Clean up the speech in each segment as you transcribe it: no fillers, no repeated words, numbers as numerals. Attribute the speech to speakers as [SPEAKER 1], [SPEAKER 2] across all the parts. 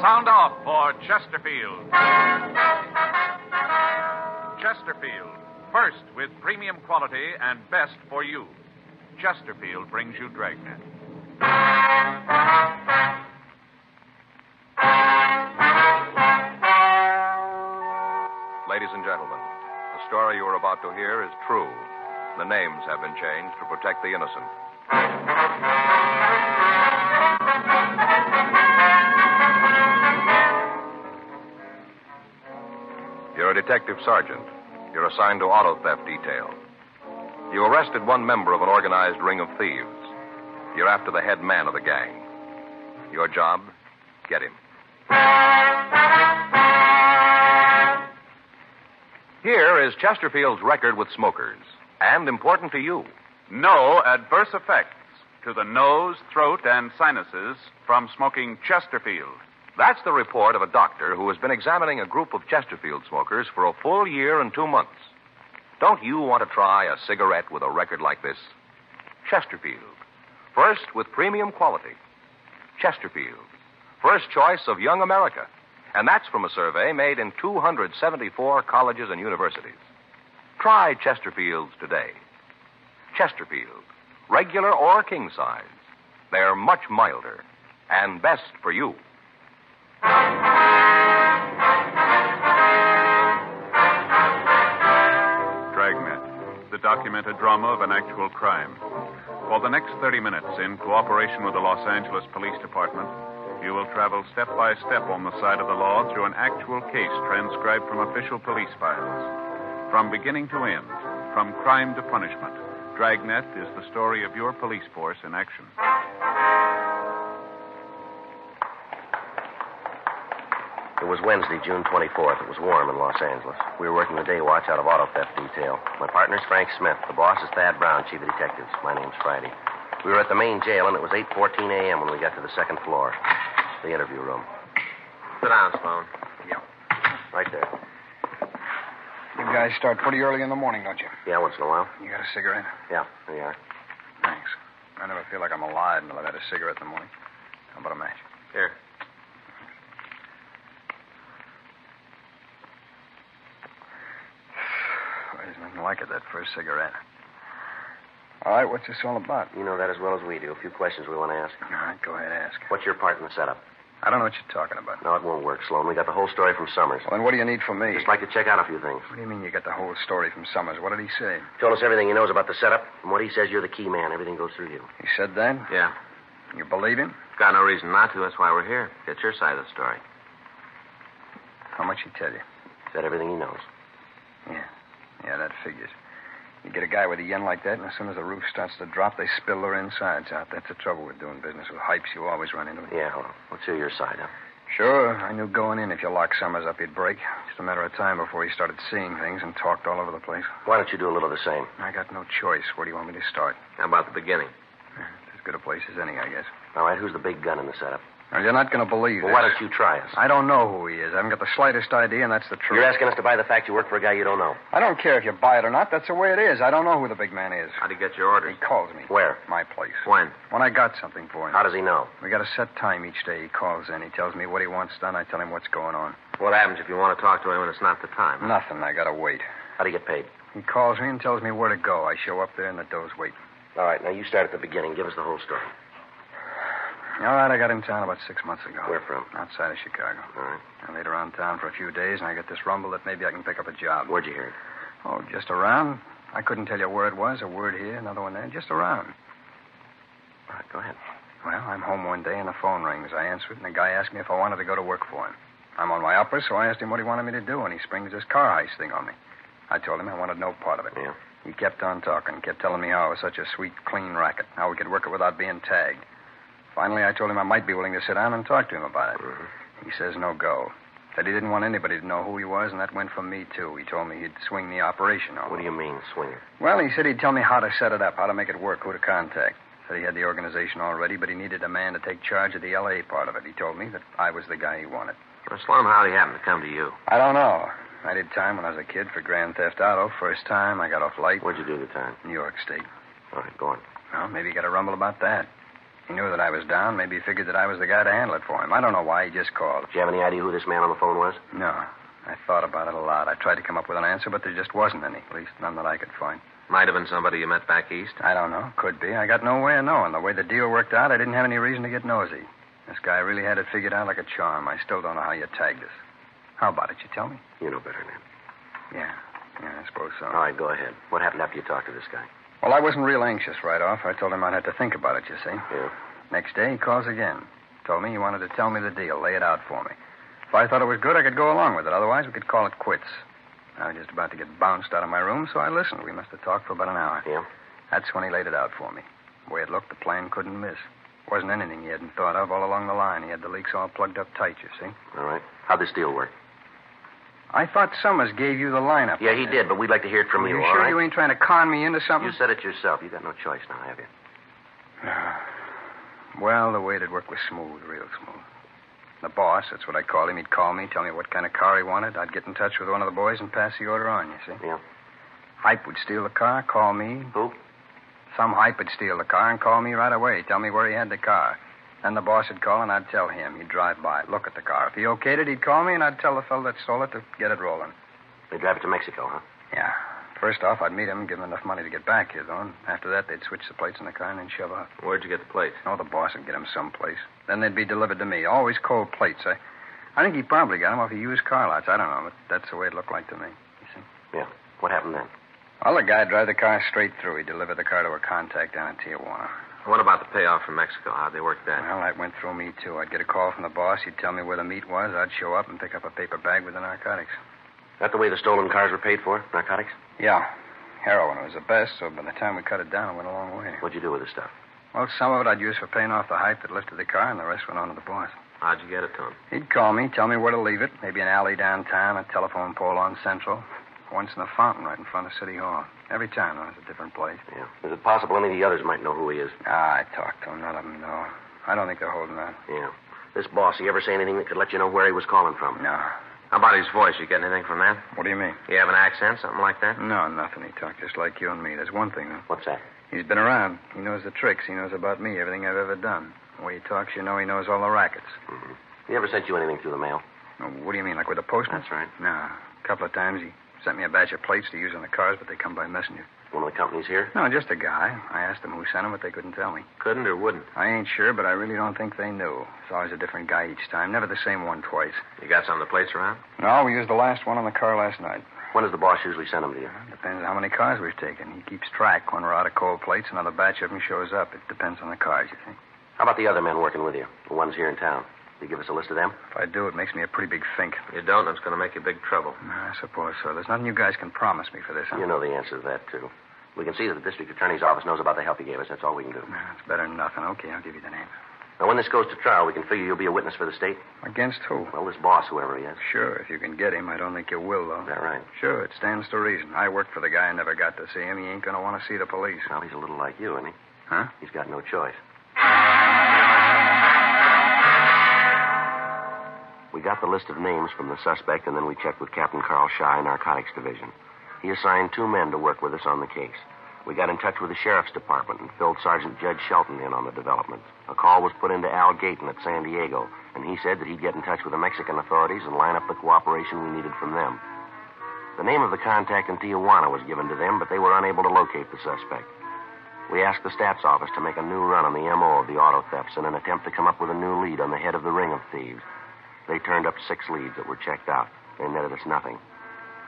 [SPEAKER 1] Sound off for Chesterfield. Chesterfield, first with premium quality and best for you. Chesterfield brings you Dragnet.
[SPEAKER 2] Ladies and gentlemen, the story you are about to hear is true. The names have been changed to protect the innocent. You're a detective sergeant. You're assigned to auto theft detail. You arrested one member of an organized ring of thieves. You're after the head man of the gang. Your job? Get him. Here is Chesterfield's record with smokers, and important to you.
[SPEAKER 1] No adverse effects to the nose, throat, and sinuses from smoking Chesterfield.
[SPEAKER 2] That's the report of a doctor who has been examining a group of Chesterfield smokers for a full year and 2 months. Don't you want to try a cigarette with a record like this? Chesterfield. First with premium quality. Chesterfield. First choice of young America. And that's from a survey made in 274 colleges and universities. Try Chesterfields today. Chesterfield. Regular or king size. They're much milder and best for you.
[SPEAKER 1] Dragnet, the documented drama of an actual crime. For the next 30 minutes, in cooperation with the Los Angeles Police Department, you will travel step by step on the side of the law through an actual case transcribed from official police files. From beginning to end, from crime to punishment, Dragnet is the story of your police force in action.
[SPEAKER 3] It was Wednesday, June 24th. It was warm in Los Angeles. We were working the day watch out of auto theft detail. My partner's Frank Smith. The boss is Thad Brown, chief of detectives. My name's Friday. We were at the main jail, and it was 8:14 a.m. when we got to the second floor, the interview room. Sit down, Sloan.
[SPEAKER 4] Yeah.
[SPEAKER 3] Right there.
[SPEAKER 4] You guys start pretty early in the morning, don't you?
[SPEAKER 3] Yeah, once in a while.
[SPEAKER 4] You got a cigarette?
[SPEAKER 3] Yeah, there you are.
[SPEAKER 4] Thanks. I never feel like I'm alive until I've had a cigarette in the morning. How about a match?
[SPEAKER 3] Here.
[SPEAKER 4] There's nothing like it, that first cigarette. All right, what's this all about?
[SPEAKER 3] You know that as well as we do. A few questions we want to ask.
[SPEAKER 4] All right, go ahead, ask.
[SPEAKER 3] What's your part in the setup?
[SPEAKER 4] I don't know what you're talking about.
[SPEAKER 3] No, it won't work, Sloan. We got the whole story from Summers.
[SPEAKER 4] Well, then what do you need from me?
[SPEAKER 3] Just like to check out a few things.
[SPEAKER 4] What do you mean you got the whole story from Summers? What did he say?
[SPEAKER 3] Told us everything he knows about the setup. From what he says, you're the key man. Everything goes through you.
[SPEAKER 4] He said that?
[SPEAKER 3] Yeah.
[SPEAKER 4] You believe him?
[SPEAKER 3] Got no reason not to. That's why we're here. Get your side of the story.
[SPEAKER 4] How much he tell you?
[SPEAKER 3] Said everything he knows.
[SPEAKER 4] Yeah, that figures. You get a guy with a yen like that, and as soon as the roof starts to drop, they spill their insides out. That's the trouble with doing business with hypes. You always run into it.
[SPEAKER 3] Yeah, well, let's hear your side, huh?
[SPEAKER 4] Sure. I knew going in if you locked Summers up, he'd break. Just a matter of time before he started seeing things and talked all over the place.
[SPEAKER 3] Why don't you do a little of the same?
[SPEAKER 4] I got no choice. Where do you want me to start?
[SPEAKER 3] How about the beginning?
[SPEAKER 4] It's as good a place as any, I guess.
[SPEAKER 3] All right, who's the big gun in the setup?
[SPEAKER 4] Well, you're not going to believe
[SPEAKER 3] Well,
[SPEAKER 4] this.
[SPEAKER 3] why don't you try us?
[SPEAKER 4] I don't know who he is. I haven't got the slightest idea, and that's the truth.
[SPEAKER 3] You're asking us to buy the fact you work for a guy you don't know.
[SPEAKER 4] I don't care if you buy it or not. That's the way it is. I don't know who the big man is.
[SPEAKER 3] How'd he get your orders?
[SPEAKER 4] He calls me.
[SPEAKER 3] Where?
[SPEAKER 4] My place.
[SPEAKER 3] When?
[SPEAKER 4] When I got something for him.
[SPEAKER 3] How does he know?
[SPEAKER 4] We got a set time each day. He calls in. He tells me what he wants done. I tell him what's going on.
[SPEAKER 3] What happens if you want to talk to him and it's not the time?
[SPEAKER 4] Nothing. I got to wait.
[SPEAKER 3] How'd he get paid?
[SPEAKER 4] He calls me and tells me where to go. I show up there, and the doe's waiting.
[SPEAKER 3] All right, now you start at the beginning. Give us the whole story.
[SPEAKER 4] All right, I got in town about 6 months ago.
[SPEAKER 3] Where from?
[SPEAKER 4] Outside of Chicago.
[SPEAKER 3] All right.
[SPEAKER 4] I laid around town for a few days, and I got this rumble that maybe I can pick up a job.
[SPEAKER 3] Where'd you hear it?
[SPEAKER 4] Oh, just around. I couldn't tell you where it was. A word here, another one there. Just around.
[SPEAKER 3] All right, go ahead.
[SPEAKER 4] Well, I'm home one day, and the phone rings. I answer it, and the guy asked me if I wanted to go to work for him. I'm on my uppers, so I asked him what he wanted me to do, and he springs this car heist thing on me. I told him I wanted no part of it.
[SPEAKER 3] Yeah.
[SPEAKER 4] He kept on talking, kept telling me how it was such a sweet, clean racket, how we could work it without being tagged. Finally, I told him I might be willing to sit down and talk to him about it.
[SPEAKER 3] Mm-hmm.
[SPEAKER 4] He says no go. Said he didn't want anybody to know who he was, and that went from me, too. He told me he'd swing the operation on.
[SPEAKER 3] What do you mean, swing it?
[SPEAKER 4] Well, he said he'd tell me how to set it up, how to make it work, who to contact. Said he had the organization already, but he needed a man to take charge of the L.A. part of it. He told me that I was the guy he wanted.
[SPEAKER 3] Well, Sloan, how'd he happen to come to you?
[SPEAKER 4] I don't know. I did time when I was a kid for Grand Theft Auto. First time, I got off light.
[SPEAKER 3] Where'd you do the time?
[SPEAKER 4] New York State.
[SPEAKER 3] All right, go on.
[SPEAKER 4] Well, maybe you got a rumble about that. He knew that I was down. Maybe he figured that I was the guy to handle it for him. I don't know why. He just called.
[SPEAKER 3] Did you have any idea who this man on the phone was?
[SPEAKER 4] No. I thought about it a lot. I tried to come up with an answer, but there just wasn't any. At least none that I could find.
[SPEAKER 2] Might have been somebody you met back east.
[SPEAKER 4] I don't know. Could be. I got no way of knowing. The way the deal worked out, I didn't have any reason to get nosy. This guy really had it figured out like a charm. I still don't know how you tagged us. How about it? You tell me?
[SPEAKER 3] You know better, Ned.
[SPEAKER 4] Yeah, I suppose so.
[SPEAKER 3] All right, go ahead. What happened after you talked to this guy?
[SPEAKER 4] Well, I wasn't real anxious right off. I told him I'd have to think about it, you see.
[SPEAKER 3] Yeah.
[SPEAKER 4] Next day, he calls again. Told me he wanted to tell me the deal, lay it out for me. If I thought it was good, I could go along with it. Otherwise, we could call it quits. I was just about to get bounced out of my room, so I listened. We must have talked for about an hour.
[SPEAKER 3] Yeah?
[SPEAKER 4] That's when he laid it out for me. The way it looked, the plan couldn't miss. Wasn't anything he hadn't thought of all along the line. He had the leaks all plugged up tight, you see.
[SPEAKER 3] All right. How'd this deal work?
[SPEAKER 4] I thought Summers gave you the lineup.
[SPEAKER 3] Yeah, he did, but we'd like to hear it from you,
[SPEAKER 4] You
[SPEAKER 3] all
[SPEAKER 4] sure
[SPEAKER 3] right?
[SPEAKER 4] you ain't trying to con me into something?
[SPEAKER 3] You said it yourself. You got no choice now, have you?
[SPEAKER 4] Well, the way it worked was smooth, real smooth. The boss, that's what I called him. He'd call me, tell me what kind of car he wanted. I'd get in touch with one of the boys and pass the order on, you see.
[SPEAKER 3] Yeah.
[SPEAKER 4] Hype would steal the car, call me.
[SPEAKER 3] Who?
[SPEAKER 4] Some hype would steal the car and call me right away, tell me where he had the car. Then the boss would call and I'd tell him. He'd drive by, look at the car. If he okayed it, he'd call me and I'd tell the fellow that stole it to get it rolling.
[SPEAKER 3] They drive it to Mexico, huh?
[SPEAKER 4] Yeah. First off, I'd meet him and give him enough money to get back here, though. And after that, they'd switch the plates in the car and then shove off.
[SPEAKER 2] Where'd you get the plates?
[SPEAKER 4] Oh, the boss would get them someplace. Then they'd be delivered to me. Always cold plates. I think he probably got them off of used car lots. I don't know, but that's the way it looked like to me. You see?
[SPEAKER 3] Yeah. What happened then?
[SPEAKER 4] Well, the guy'd drive the car straight through. He'd deliver the car to a contact down in Tijuana.
[SPEAKER 2] What about the payoff from Mexico? How'd they work that?
[SPEAKER 4] Well, that went through me, too. I'd get a call from the boss. He'd tell me where the meat was. I'd show up and pick up a paper bag with the narcotics.
[SPEAKER 3] That the way the stolen cars were paid for? Narcotics?
[SPEAKER 4] Yeah. Heroin was the best, so by the time we cut it down, it went a long way.
[SPEAKER 3] What'd you do with the stuff?
[SPEAKER 4] Well, some of it I'd use for paying off the hype that lifted the car, and the rest went on to the boss.
[SPEAKER 2] How'd you get it to him?
[SPEAKER 4] He'd call me, tell me where to leave it. Maybe an alley downtown, a telephone pole on Central. Once in a fountain right in front of City Hall. Every time it was a different place.
[SPEAKER 3] Yeah. Is it possible any of the others might know who he is?
[SPEAKER 4] I talked to him. None of them know. I don't think they're holding out.
[SPEAKER 3] Yeah. This boss, he ever say anything that could let you know where he was calling from?
[SPEAKER 4] No.
[SPEAKER 2] How about his voice? You get anything from that?
[SPEAKER 4] What do you mean?
[SPEAKER 2] You have an accent, something like that?
[SPEAKER 4] No, nothing. He talked just like you and me. There's one thing, though.
[SPEAKER 3] What's that?
[SPEAKER 4] He's been around. He knows the tricks. He knows about me, everything I've ever done. The way he talks, you know he knows all the rackets.
[SPEAKER 3] Mm-hmm. He ever sent you anything through the mail?
[SPEAKER 4] Oh, what do you mean, like with a postman?
[SPEAKER 3] That's right.
[SPEAKER 4] No. A couple of times he sent me a batch of plates to use on the cars, but they come by messenger.
[SPEAKER 3] One of the companies here?
[SPEAKER 4] No, just a guy. I asked them who sent them, but they couldn't tell me.
[SPEAKER 2] Couldn't or wouldn't?
[SPEAKER 4] I ain't sure, but I really don't think they knew. It's always a different guy each time. Never the same one twice.
[SPEAKER 2] You got some of the plates around?
[SPEAKER 4] No, we used the last one on the car last night.
[SPEAKER 3] When does the boss usually send them to you?
[SPEAKER 4] Depends on how many cars we've taken. He keeps track. When we're out of cold plates, another batch of them shows up. It depends on the cars, you think.
[SPEAKER 3] How about the other men working with you? The ones here in town? You give us a list of them?
[SPEAKER 4] If I do, it makes me a pretty big fink.
[SPEAKER 2] You don't, it's going to make you big trouble.
[SPEAKER 4] I suppose so. There's nothing you guys can promise me for this, huh?
[SPEAKER 3] You know the answer to that, too. We can see that the district attorney's office knows about the help you gave us. That's all we can do.
[SPEAKER 4] It's better than nothing. Okay, I'll give you the name.
[SPEAKER 3] Now, when this goes to trial, we can figure you'll be a witness for the state.
[SPEAKER 4] Against who?
[SPEAKER 3] Well, this boss, whoever he is.
[SPEAKER 4] Sure, if you can get him. I don't think you will, though.
[SPEAKER 3] Is that right?
[SPEAKER 4] Sure, it stands to reason. I worked for the guy and never got to see him. He ain't going to want to see the police.
[SPEAKER 3] Well, he's a little like you, isn't he?
[SPEAKER 4] Huh?
[SPEAKER 3] He's got no choice. We got the list of names from the suspect, and then we checked with Captain Carl Shy, Narcotics Division. He assigned 2 men to work with us on the case. We got in touch with the Sheriff's Department and filled Sergeant Judge Shelton in on the developments. A call was put into Al Gayton at San Diego, and he said that he'd get in touch with the Mexican authorities and line up the cooperation we needed from them. The name of the contact in Tijuana was given to them, but they were unable to locate the suspect. We asked the Stats Office to make a new run on the M.O. of the auto thefts in an attempt to come up with a new lead on the head of the ring of thieves. They turned up 6 leads that were checked out. They netted us nothing.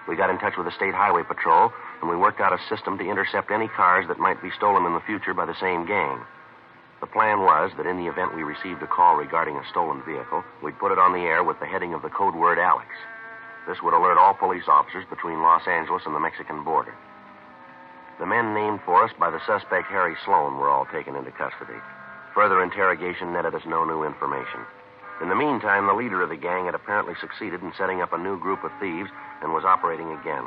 [SPEAKER 3] We got in touch with the State Highway Patrol, and we worked out a system to intercept any cars that might be stolen in the future by the same gang. The plan was that in the event we received a call regarding a stolen vehicle, we'd put it on the air with the heading of the code word Alex. This would alert all police officers between Los Angeles and the Mexican border. The men named for us by the suspect Harry Sloan were all taken into custody. Further interrogation netted us no new information. In the meantime, the leader of the gang had apparently succeeded in setting up a new group of thieves and was operating again.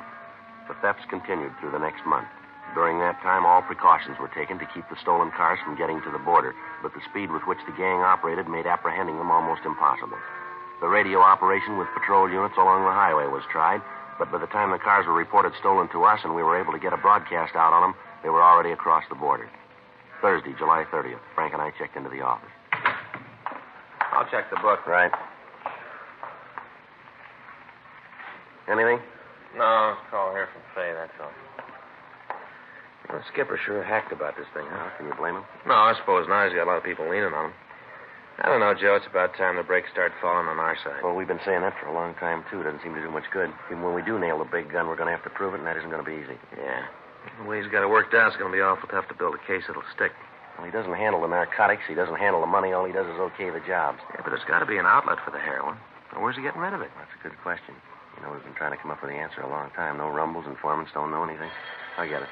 [SPEAKER 3] The thefts continued through the next month. During that time, all precautions were taken to keep the stolen cars from getting to the border, but the speed with which the gang operated made apprehending them almost impossible. The radio operation with patrol units along the highway was tried, but by the time the cars were reported stolen to us and we were able to get a broadcast out on them, they were already across the border. Thursday, July 30th. Frank and I checked into the office.
[SPEAKER 2] I'll check the book.
[SPEAKER 3] Right. Anything?
[SPEAKER 5] No, call here from Fay, that's all.
[SPEAKER 3] Well, Skipper sure hacked about this thing, huh? Can you blame him?
[SPEAKER 5] No, I suppose not. He's got a lot of people leaning on him. I don't know, Joe. It's about time the brakes start falling on our side.
[SPEAKER 3] Well, we've been saying that for a long time, too. It doesn't seem to do much good. Even when we do nail the big gun, we're going to have to prove it, and that isn't going to be easy.
[SPEAKER 5] Yeah. The way he's got it worked out, it's going to be awful tough to build a case that'll stick.
[SPEAKER 3] Well, he doesn't handle the narcotics. He doesn't handle the money. All he does is okay the jobs.
[SPEAKER 5] Yeah, but there's got to be an outlet for the heroin. Now, where's he getting rid of it?
[SPEAKER 3] That's a good question. You know, we've been trying to come up with the answer a long time. No rumbles, informants don't know anything. I get it.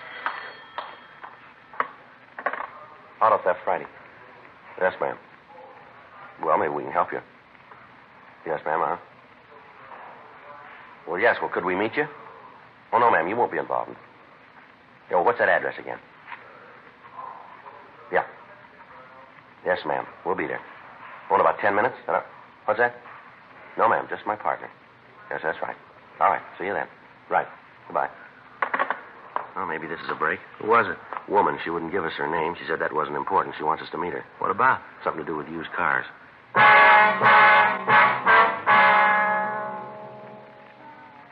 [SPEAKER 3] Auto theft Friday. Yes, ma'am. Well, maybe we can help you. Yes, ma'am, Well, yes. Well, could we meet you? Oh, no, ma'am. You won't be involved. Yo, what's that address again? Yeah. Yes, ma'am. We'll be there. Oh, in about 10 minutes? What's that? No, ma'am. Just my partner. Yes, that's right. All right. See you then. Right. Goodbye. Well, maybe this is a break.
[SPEAKER 5] Who was it?
[SPEAKER 3] Woman. She wouldn't give us her name. She said that wasn't important. She wants us to meet her.
[SPEAKER 5] What about?
[SPEAKER 3] Something to do with used cars.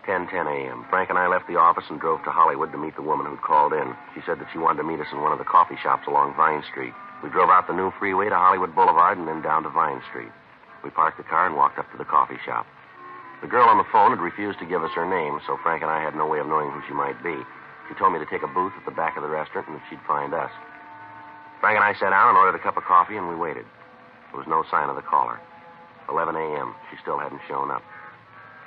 [SPEAKER 3] 10:10 a.m. Frank and I left the office and drove to Hollywood to meet the woman who'd called in. She said that she wanted to meet us in one of the coffee shops along Vine Street. We drove out the new freeway to Hollywood Boulevard and then down to Vine Street. We parked the car and walked up to the coffee shop. The girl on the phone had refused to give us her name, so Frank and I had no way of knowing who she might be. She told me to take a booth at the back of the restaurant and that she'd find us. Frank and I sat down and ordered a cup of coffee, and we waited. There was no sign of the caller. 11 a.m. She still hadn't shown up.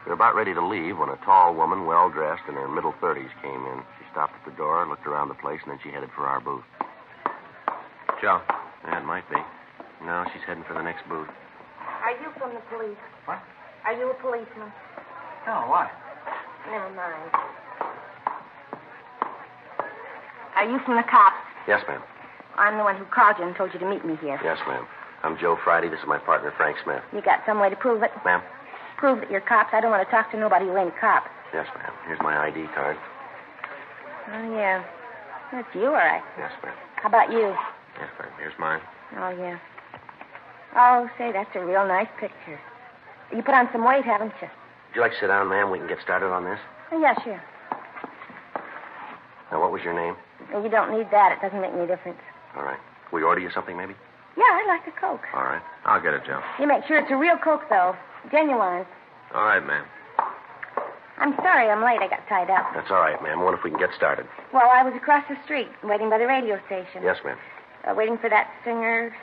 [SPEAKER 3] We were about ready to leave when a tall woman, well-dressed, in her middle 30s, came in. She stopped at the door, looked around the place, and then she headed for our booth.
[SPEAKER 5] Joe.
[SPEAKER 3] Yeah, it might be. No, she's heading for the next booth.
[SPEAKER 6] Are you from the police?
[SPEAKER 4] What?
[SPEAKER 6] Are you a policeman?
[SPEAKER 4] No, why?
[SPEAKER 6] Never mind. Are you from the cops?
[SPEAKER 3] Yes, ma'am.
[SPEAKER 6] I'm the one who called you and told you to meet me here.
[SPEAKER 3] Yes, ma'am. I'm Joe Friday. This is my partner, Frank Smith.
[SPEAKER 6] You got some way to prove it?
[SPEAKER 3] Ma'am?
[SPEAKER 6] Prove that you're cops. I don't want to talk to nobody who ain't cops.
[SPEAKER 3] Yes, ma'am. Here's my ID card.
[SPEAKER 6] Oh, yeah. That's you, all right.
[SPEAKER 3] Yes, ma'am.
[SPEAKER 6] How about you?
[SPEAKER 5] Yes, ma'am. Here's mine.
[SPEAKER 6] Oh, yeah. Oh, say, that's a real nice picture. You put on some weight, haven't you?
[SPEAKER 3] Would you like to sit down, ma'am? We can get started on this.
[SPEAKER 6] Oh, yeah, sure.
[SPEAKER 3] Now, what was your name?
[SPEAKER 6] You don't need that. It doesn't make any difference.
[SPEAKER 3] All right. We order you something, maybe?
[SPEAKER 6] Yeah, I'd like a Coke.
[SPEAKER 3] All right.
[SPEAKER 5] I'll get it, Joe.
[SPEAKER 6] You make sure it's a real Coke, though. Genuine.
[SPEAKER 5] All right, ma'am.
[SPEAKER 6] I'm sorry I'm late. I got tied up.
[SPEAKER 3] That's all right, ma'am. I wonder if we can get started.
[SPEAKER 6] Well, I was across the street, waiting by the radio station.
[SPEAKER 3] Yes, ma'am.
[SPEAKER 6] Waiting for that singer.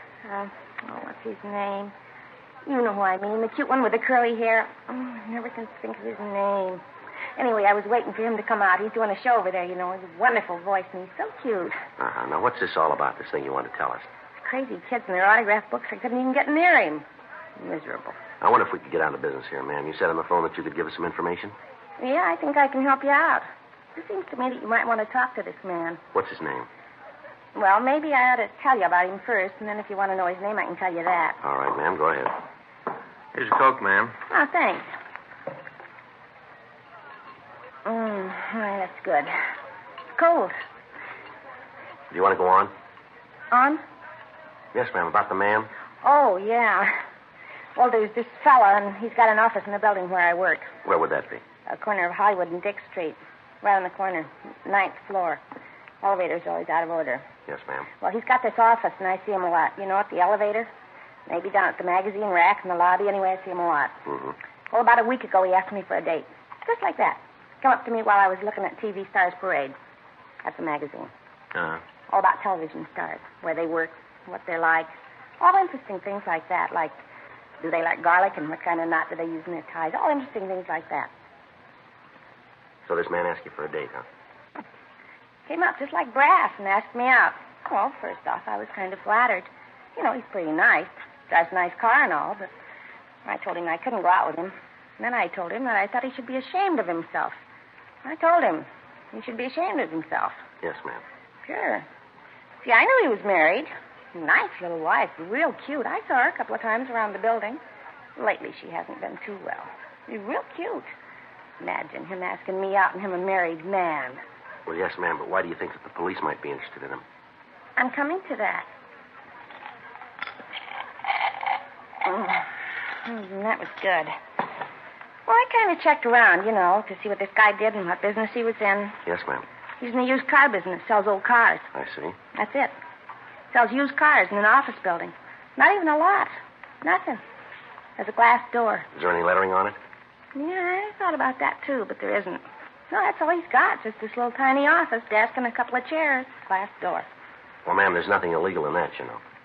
[SPEAKER 6] What's his name? You know who I mean. The cute one with the curly hair. Oh, I never can think of his name. Anyway, I was waiting for him to come out. He's doing a show over there, you know. He's a wonderful voice, and he's so cute.
[SPEAKER 3] Uh-huh. Now, what's this all about, this thing you want to tell us?
[SPEAKER 6] Crazy kids and their autograph books. I couldn't even get near him. Miserable.
[SPEAKER 3] I wonder if we could get down to business here, ma'am. You said on the phone that you could give us some information?
[SPEAKER 6] Yeah, I think I can help you out. It seems to me that you might want to talk to this man.
[SPEAKER 3] What's his name?
[SPEAKER 6] Well, maybe I ought to tell you about him first, and then if you want to know his name, I can tell you that.
[SPEAKER 3] All right, ma'am. Go ahead.
[SPEAKER 5] Here's your Coke, ma'am.
[SPEAKER 6] Oh, thanks. That's good. It's cold.
[SPEAKER 3] Do you want to go on?
[SPEAKER 6] On?
[SPEAKER 3] Yes, ma'am. About the man?
[SPEAKER 6] Oh, yeah. Well, there's this fella, and he's got an office in the building where I work.
[SPEAKER 3] Where would that be?
[SPEAKER 6] A corner of Hollywood and Dick Street. Right on the corner. 9th floor. Elevator's always out of order.
[SPEAKER 3] Yes, ma'am.
[SPEAKER 6] Well, he's got this office, and I see him a lot. You know, at the elevator. Maybe down at the magazine rack in the lobby. Anyway, I see him a lot.
[SPEAKER 3] Mm-hmm.
[SPEAKER 6] Well, about a week ago, he asked me for a date. Just like that. Come up to me while I was looking at TV Stars Parade. That's a magazine.
[SPEAKER 5] Uh-huh.
[SPEAKER 6] All about television stars. Where they work, what they're like. All interesting things like that. Like, do they like garlic and what kind of knot do they use in their ties? All interesting things like that.
[SPEAKER 3] So this man asked you for a date, huh?
[SPEAKER 6] Came up just like brass and asked me out. Well, first off, I was kind of flattered. You know, he's pretty nice. Drives a nice car and all, but I told him I couldn't go out with him. And then I told him that I thought he should be ashamed of himself. I told him he should be ashamed of himself.
[SPEAKER 3] Yes, ma'am.
[SPEAKER 6] Sure. See, I knew he was married. Nice little wife, real cute. I saw her a couple of times around the building. Lately, she hasn't been too well. She's real cute. Imagine him asking me out and him a married man.
[SPEAKER 3] Well, yes, ma'am, but why do you think that the police might be interested in him?
[SPEAKER 6] I'm coming to that. That was good. Well, I kind of checked around, to see what this guy did and what business he was in.
[SPEAKER 3] Yes, ma'am.
[SPEAKER 6] He's in the used car business, sells old cars.
[SPEAKER 3] I see.
[SPEAKER 6] That's it. Sells used cars in an office building. Not even a lot. Nothing. There's a glass door.
[SPEAKER 3] Is there any lettering on it?
[SPEAKER 6] Yeah, I thought about that, too, but there isn't. No, that's all he's got. Just this little tiny office, desk, and a couple of chairs. Glass door.
[SPEAKER 3] Well, ma'am, there's nothing illegal in that,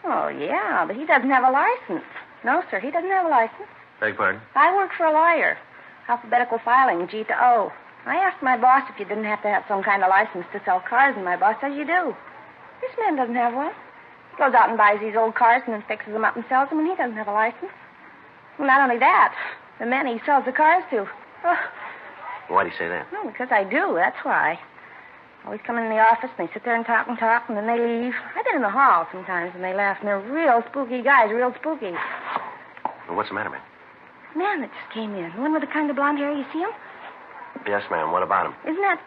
[SPEAKER 6] Oh, yeah, but he doesn't have a license. No, sir, he doesn't have a license.
[SPEAKER 5] Beg pardon?
[SPEAKER 6] I work for a lawyer. Alphabetical filing, G to O. I asked my boss if you didn't have to have some kind of license to sell cars, and my boss says you do. This man doesn't have one. He goes out and buys these old cars and then fixes them up and sells them, and he doesn't have a license. Well, not only that, the men he sells the cars to. Oh.
[SPEAKER 3] Why do you say that?
[SPEAKER 6] No, because I do, that's why. Always come in the office, and they sit there and talk, and then they leave. I've been in the hall sometimes, and they laugh, and they're real spooky guys, real spooky.
[SPEAKER 3] Well, what's the matter, ma'am?
[SPEAKER 6] Man that just came in. The one with the kind of blonde hair, you see him?
[SPEAKER 3] Yes, ma'am. What about him?
[SPEAKER 6] Isn't that...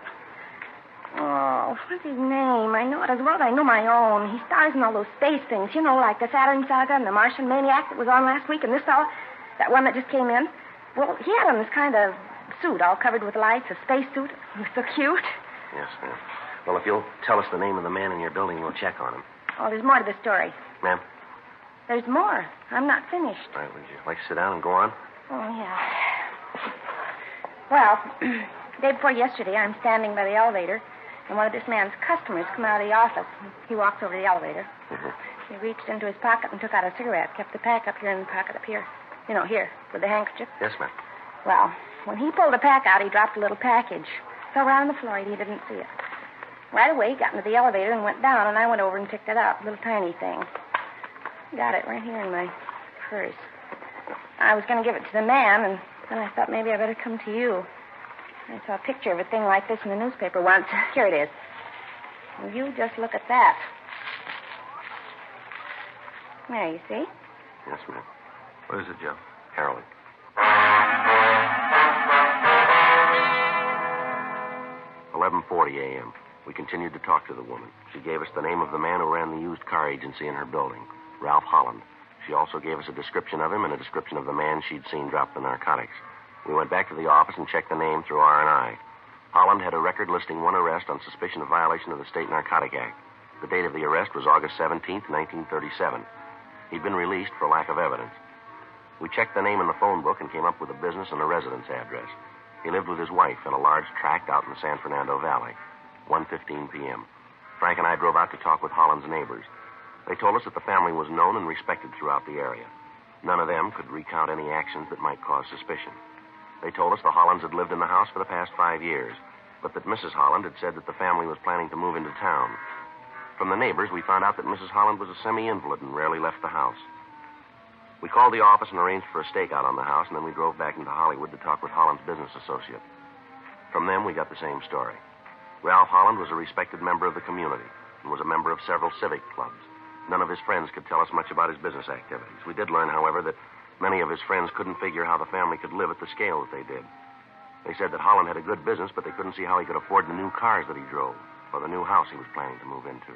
[SPEAKER 6] Oh, what's his name? I know it as well as I know my own. He stars in all those space things, like the Saturn Saga and the Martian Maniac that was on last week, and this fella, that one that just came in. Well, he had on this kind of suit all covered with lights, a space suit. He was so cute.
[SPEAKER 3] Yes, ma'am. Well, if you'll tell us the name of the man in your building, we'll check on him.
[SPEAKER 6] Oh, there's more to the story.
[SPEAKER 3] Ma'am?
[SPEAKER 6] There's more. I'm not finished.
[SPEAKER 3] All right, would you like to sit down and go on?
[SPEAKER 6] Oh, yeah. Well, day before yesterday, I'm standing by the elevator, and one of this man's customers come out of the office. He walked over to the elevator.
[SPEAKER 3] Mm-hmm.
[SPEAKER 6] He reached into his pocket and took out a cigarette, kept the pack up here in the pocket up here. Here, with the handkerchief.
[SPEAKER 3] Yes, ma'am.
[SPEAKER 6] Well, when he pulled the pack out, he dropped a little package. Fell right on the floor, and he didn't see it. Right away, he got into the elevator and went down, and I went over and picked it up. A little tiny thing. Got it right here in my purse. I was going to give it to the man, and then I thought maybe I better come to you. I saw a picture of a thing like this in the newspaper once. Here it is. Well, you just look at that. There, you see?
[SPEAKER 3] Yes, ma'am.
[SPEAKER 5] What is it, Joe?
[SPEAKER 3] Heroin. 11:40 a.m. We continued to talk to the woman. She gave us the name of the man who ran the used car agency in her building, Ralph Holland. She also gave us a description of him and a description of the man she'd seen drop the narcotics. We went back to the office and checked the name through R&I. Holland had a record listing one arrest on suspicion of violation of the State Narcotic Act. The date of the arrest was August 17th, 1937. He'd been released for lack of evidence. We checked the name in the phone book and came up with a business and a residence address. He lived with his wife in a large tract out in the San Fernando Valley. 1:15 p.m. Frank and I drove out to talk with Holland's neighbors. They told us that the family was known and respected throughout the area. None of them could recount any actions that might cause suspicion. They told us the Hollands had lived in the house for the past 5 years, but that Mrs. Holland had said that the family was planning to move into town. From the neighbors, we found out that Mrs. Holland was a semi-invalid and rarely left the house. We called the office and arranged for a stakeout on the house, and then we drove back into Hollywood to talk with Holland's business associate. From them, we got the same story. Ralph Holland was a respected member of the community and was a member of several civic clubs. None of his friends could tell us much about his business activities. We did learn, however, that many of his friends couldn't figure how the family could live at the scale that they did. They said that Holland had a good business, but they couldn't see how he could afford the new cars that he drove or the new house he was planning to move into.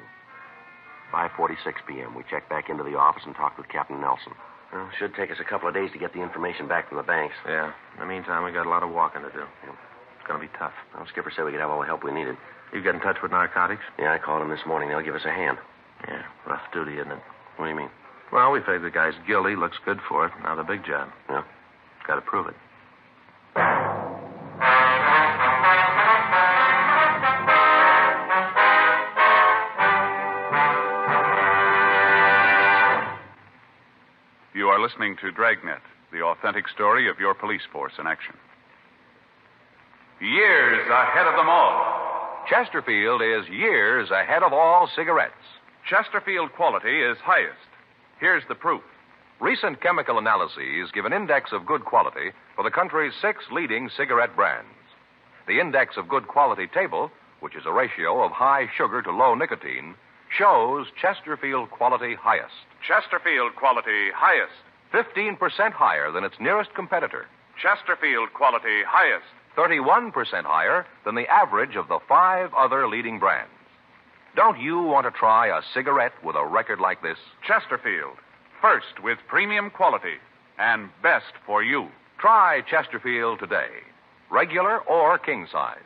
[SPEAKER 3] 5:46 p.m. We checked back into the office and talked with Captain Nelson. Well, it should take us a couple of days to get the information back from the banks.
[SPEAKER 5] Yeah. In the meantime, we got a lot of walking to do.
[SPEAKER 3] Yeah.
[SPEAKER 5] It's going to be tough.
[SPEAKER 3] Well, Skipper said we could have all the help we needed.
[SPEAKER 5] You get in touch with narcotics?
[SPEAKER 3] Yeah, I called him this morning. They'll give us a hand.
[SPEAKER 5] Yeah, rough duty, isn't it?
[SPEAKER 3] What do you mean?
[SPEAKER 5] Well, we figured the guy's guilty, looks good for it. Now the big job.
[SPEAKER 3] Yeah?
[SPEAKER 5] Got to prove it.
[SPEAKER 1] You are listening to Dragnet, the authentic story of your police force in action. Years ahead of them all.
[SPEAKER 2] Chesterfield is years ahead of all cigarettes.
[SPEAKER 1] Chesterfield quality is highest. Here's the proof.
[SPEAKER 2] Recent chemical analyses give an index of good quality for the country's 6 leading cigarette brands. The index of good quality table, which is a ratio of high sugar to low nicotine, shows Chesterfield quality highest.
[SPEAKER 1] Chesterfield quality highest.
[SPEAKER 2] 15% higher than its nearest competitor.
[SPEAKER 1] Chesterfield quality highest.
[SPEAKER 2] 31% higher than the average of the 5 other leading brands. Don't you want to try a cigarette with a record like this?
[SPEAKER 1] Chesterfield. First with premium quality and best for you.
[SPEAKER 2] Try Chesterfield today. Regular or king size.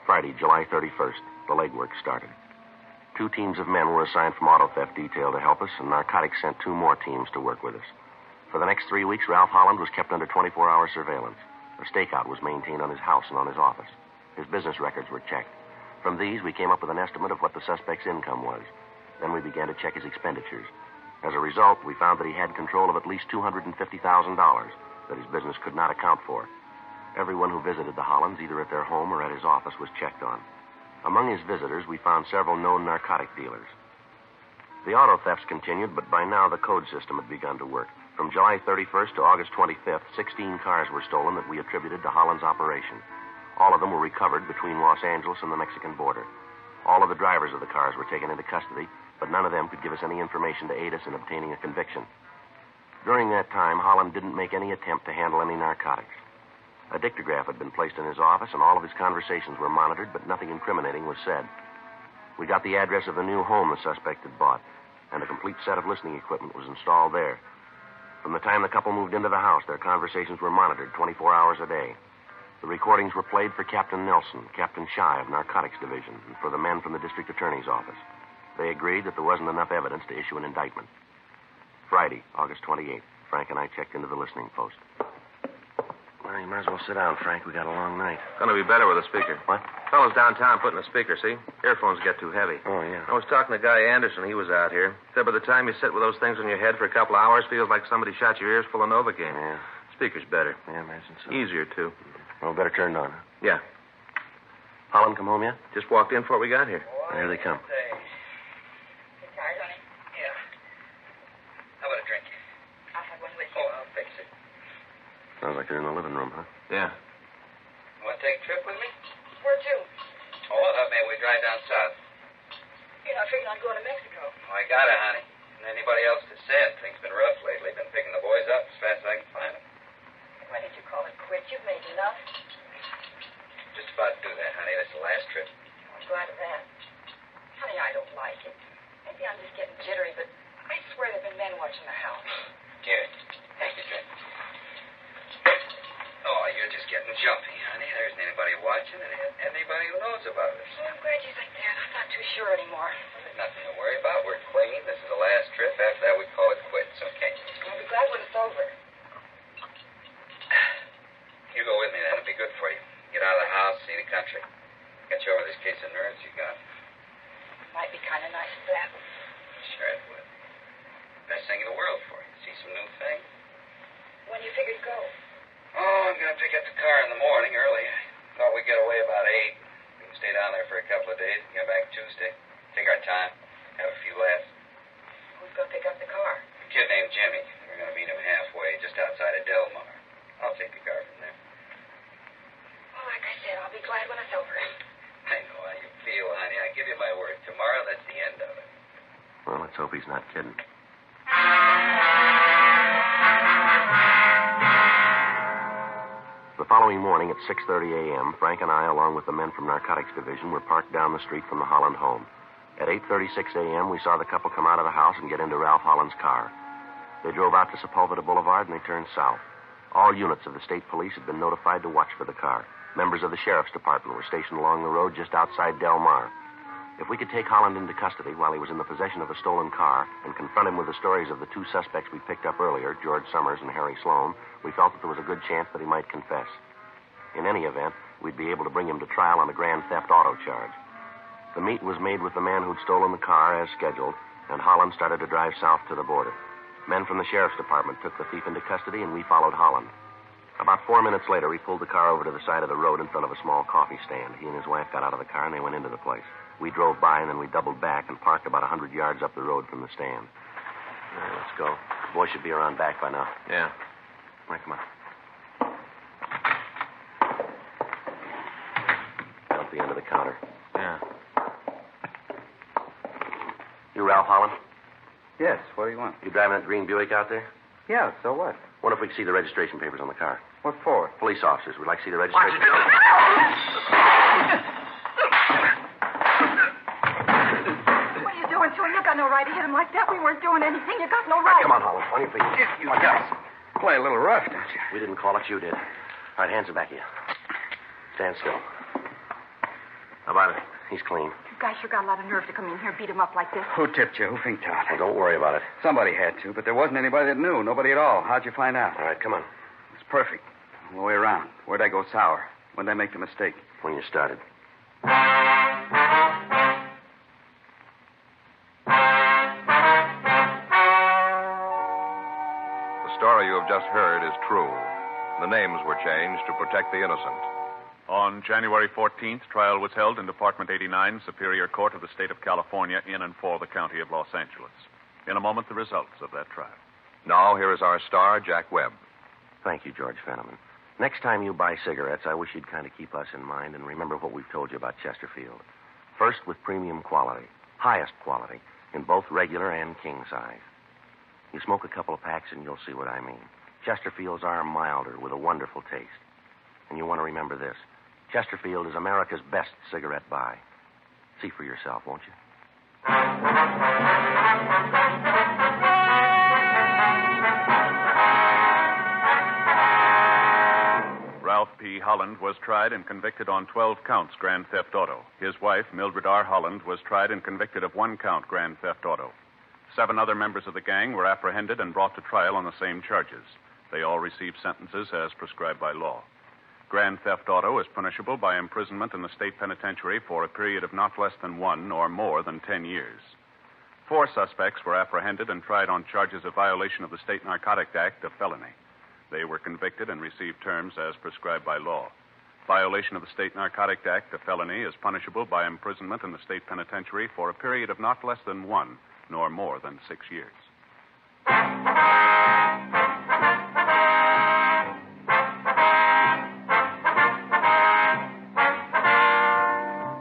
[SPEAKER 3] Friday, July 31st, the legwork started. 2 teams of men were assigned from auto theft detail to help us, and narcotics sent 2 more teams to work with us. For the next 3 weeks, Ralph Holland was kept under 24-hour surveillance. A stakeout was maintained on his house and on his office. His business records were checked. From these, we came up with an estimate of what the suspect's income was. Then we began to check his expenditures. As a result, we found that he had control of at least $250,000 that his business could not account for. Everyone who visited the Hollands, either at their home or at his office, was checked on. Among his visitors, we found several known narcotic dealers. The auto thefts continued, but by now the code system had begun to work. From July 31st to August 25th, 16 cars were stolen that we attributed to Holland's operation. All of them were recovered between Los Angeles and the Mexican border. All of the drivers of the cars were taken into custody, but none of them could give us any information to aid us in obtaining a conviction. During that time, Holland didn't make any attempt to handle any narcotics. A dictograph had been placed in his office, and all of his conversations were monitored, but nothing incriminating was said. We got the address of the new home the suspect had bought, and a complete set of listening equipment was installed there. From the time the couple moved into the house, their conversations were monitored 24 hours a day. The recordings were played for Captain Nelson, Captain Shy of Narcotics Division, and for the men from the district attorney's office. They agreed that there wasn't enough evidence to issue an indictment. Friday, August 28th, Frank and I checked into the listening post. Well, you might as well sit down, Frank. We got a long night.
[SPEAKER 5] Gonna be better with a speaker.
[SPEAKER 3] What?
[SPEAKER 5] Fellows downtown putting a speaker, see? Earphones get too heavy.
[SPEAKER 3] Oh, yeah.
[SPEAKER 5] I was talking to Guy Anderson. He was out here. Said by the time you sit with those things on your head for a couple of hours, feels like somebody shot your ears full of Novocaine.
[SPEAKER 3] Yeah.
[SPEAKER 5] Speaker's better.
[SPEAKER 3] Yeah, I imagine so.
[SPEAKER 5] Easier, too.
[SPEAKER 3] Well, better turn it on, huh?
[SPEAKER 5] Yeah.
[SPEAKER 3] Holland come home yet?
[SPEAKER 5] Just walked in before we got here.
[SPEAKER 3] Here they come.
[SPEAKER 7] You tired, honey? Yeah. How about a drink? I'll have one with you. Oh, I'll fix it.
[SPEAKER 3] Sounds like they're in the living room, huh?
[SPEAKER 5] Yeah.
[SPEAKER 7] Want to take a trip with me?
[SPEAKER 6] Where to?
[SPEAKER 7] Oh, I thought maybe we'd drive down south.
[SPEAKER 6] You know, I figured I'd go to Mexico.
[SPEAKER 7] Oh, I gotta, honey. And anybody else to send. Things been rough lately. Been picking the boys up as fast as I can find them.
[SPEAKER 6] Why did you call it quits? You've made enough.
[SPEAKER 7] Just about to do that, honey. This is the last trip.
[SPEAKER 6] I'm glad of that. Honey, I don't like it. Maybe I'm just getting jittery, but I swear there have been men watching the house.
[SPEAKER 7] Here. Take your drink. Oh, you're just getting jumpy, honey. There isn't anybody watching and anybody who knows about us.
[SPEAKER 6] Oh, I'm glad you think that. I'm not too sure anymore.
[SPEAKER 7] There's nothing to worry about. We're clean. This is the last trip. After that, we call it quits, okay?
[SPEAKER 6] I'll be glad when it's over.
[SPEAKER 7] You go with me, then. It'll be good for you. Get out of the house, see the country. Get you over this case of nerves you got.
[SPEAKER 6] Might be kind of nice for that.
[SPEAKER 7] Sure it would. Best thing in the world for you. See some new things.
[SPEAKER 6] When you figure to go?
[SPEAKER 7] Oh, I'm going to pick up the car in the morning early. I thought we'd get away about 8. We can stay down there for a couple of days and get back Tuesday. Take our time. Have a few laughs.
[SPEAKER 6] Who's going to pick up the car?
[SPEAKER 7] A kid named Jimmy. We're going to meet him halfway, just outside of Del Mar. I'll take the car from there.
[SPEAKER 6] Well, like I said, I'll be glad when it's over.
[SPEAKER 7] I know how you feel, honey. I give you my word. Tomorrow, that's the end of it.
[SPEAKER 3] Well, let's hope he's not kidding. The following morning at 6:30 a.m., Frank and I, along with the men from Narcotics Division, were parked down the street from the Holland home. At 8:36 a.m., we saw the couple come out of the house and get into Ralph Holland's car. They drove out to Sepulveda Boulevard and they turned south. All units of the state police had been notified to watch for the car. Members of the sheriff's department were stationed along the road just outside Del Mar. If we could take Holland into custody while he was in the possession of a stolen car and confront him with the stories of the 2 suspects we picked up earlier, George Summers and Harry Sloan, we felt that there was a good chance that he might confess. In any event, we'd be able to bring him to trial on a grand theft auto charge. The meet was made with the man who'd stolen the car as scheduled, and Holland started to drive south to the border. Men from the sheriff's department took the thief into custody, and we followed Holland. About 4 minutes later, we pulled the car over to the side of the road in front of a small coffee stand. He and his wife got out of the car, and they went into the place. We drove by, and then we doubled back and parked about 100 yards up the road from the stand. All right, let's go. The boy should be around back by now.
[SPEAKER 5] Yeah.
[SPEAKER 3] All right, come on. Down at the end of the counter.
[SPEAKER 5] Yeah.
[SPEAKER 3] You Ralph Holland?
[SPEAKER 4] Yes, what do you want?
[SPEAKER 3] You driving that green Buick out there?
[SPEAKER 4] Yeah, so what?
[SPEAKER 3] Wonder if we can see the registration papers on the car.
[SPEAKER 4] What for?
[SPEAKER 3] Police officers. We'd like to see the registration.
[SPEAKER 6] What are you doing to him? You got no right to hit him like that. We weren't doing anything. You got no right.
[SPEAKER 3] Come on, Holland. On your feet.
[SPEAKER 4] You guys play a little rough, don't you?
[SPEAKER 3] We didn't call it. You did. All right, hands are back here. Stand still. How about it? He's clean.
[SPEAKER 6] You guys sure got a lot of nerve to come in here and beat him up like this.
[SPEAKER 4] Who tipped you? Who finked out?
[SPEAKER 3] Well, don't worry about it.
[SPEAKER 4] Somebody had to, but there wasn't anybody that knew. Nobody at all. How'd you find out?
[SPEAKER 3] All right, come on.
[SPEAKER 4] It's perfect. All the way around. Where'd I go sour? When'd I make the mistake?
[SPEAKER 3] When you started.
[SPEAKER 2] The story you have just heard is true. The names were changed to protect the innocent.
[SPEAKER 1] On January 14th, trial was held in Department 89, Superior Court of the State of California, in and for the County of Los Angeles. In a moment, the results of that trial.
[SPEAKER 2] Now, here is our star, Jack Webb.
[SPEAKER 3] Thank you, George Fenneman. Next time you buy cigarettes, I wish you'd kind of keep us in mind and remember what we've told you about Chesterfield. First, with premium quality, highest quality, in both regular and king size. You smoke a couple of packs and you'll see what I mean. Chesterfields are milder with a wonderful taste. And you want to remember this. Chesterfield is America's best cigarette buy. See for yourself, won't you?
[SPEAKER 1] Ralph P. Holland was tried and convicted on 12 counts grand theft auto. His wife, Mildred R. Holland, was tried and convicted of 1 count grand theft auto. 7 other members of the gang were apprehended and brought to trial on the same charges. They all received sentences as prescribed by law. Grand theft auto is punishable by imprisonment in the state penitentiary for a period of not less than 1 or more than 10 years. 4 suspects were apprehended and tried on charges of violation of the State Narcotic Act, a felony. They were convicted and received terms as prescribed by law. Violation of the State Narcotic Act, a felony, is punishable by imprisonment in the state penitentiary for a period of not less than 1 nor more than 6 years.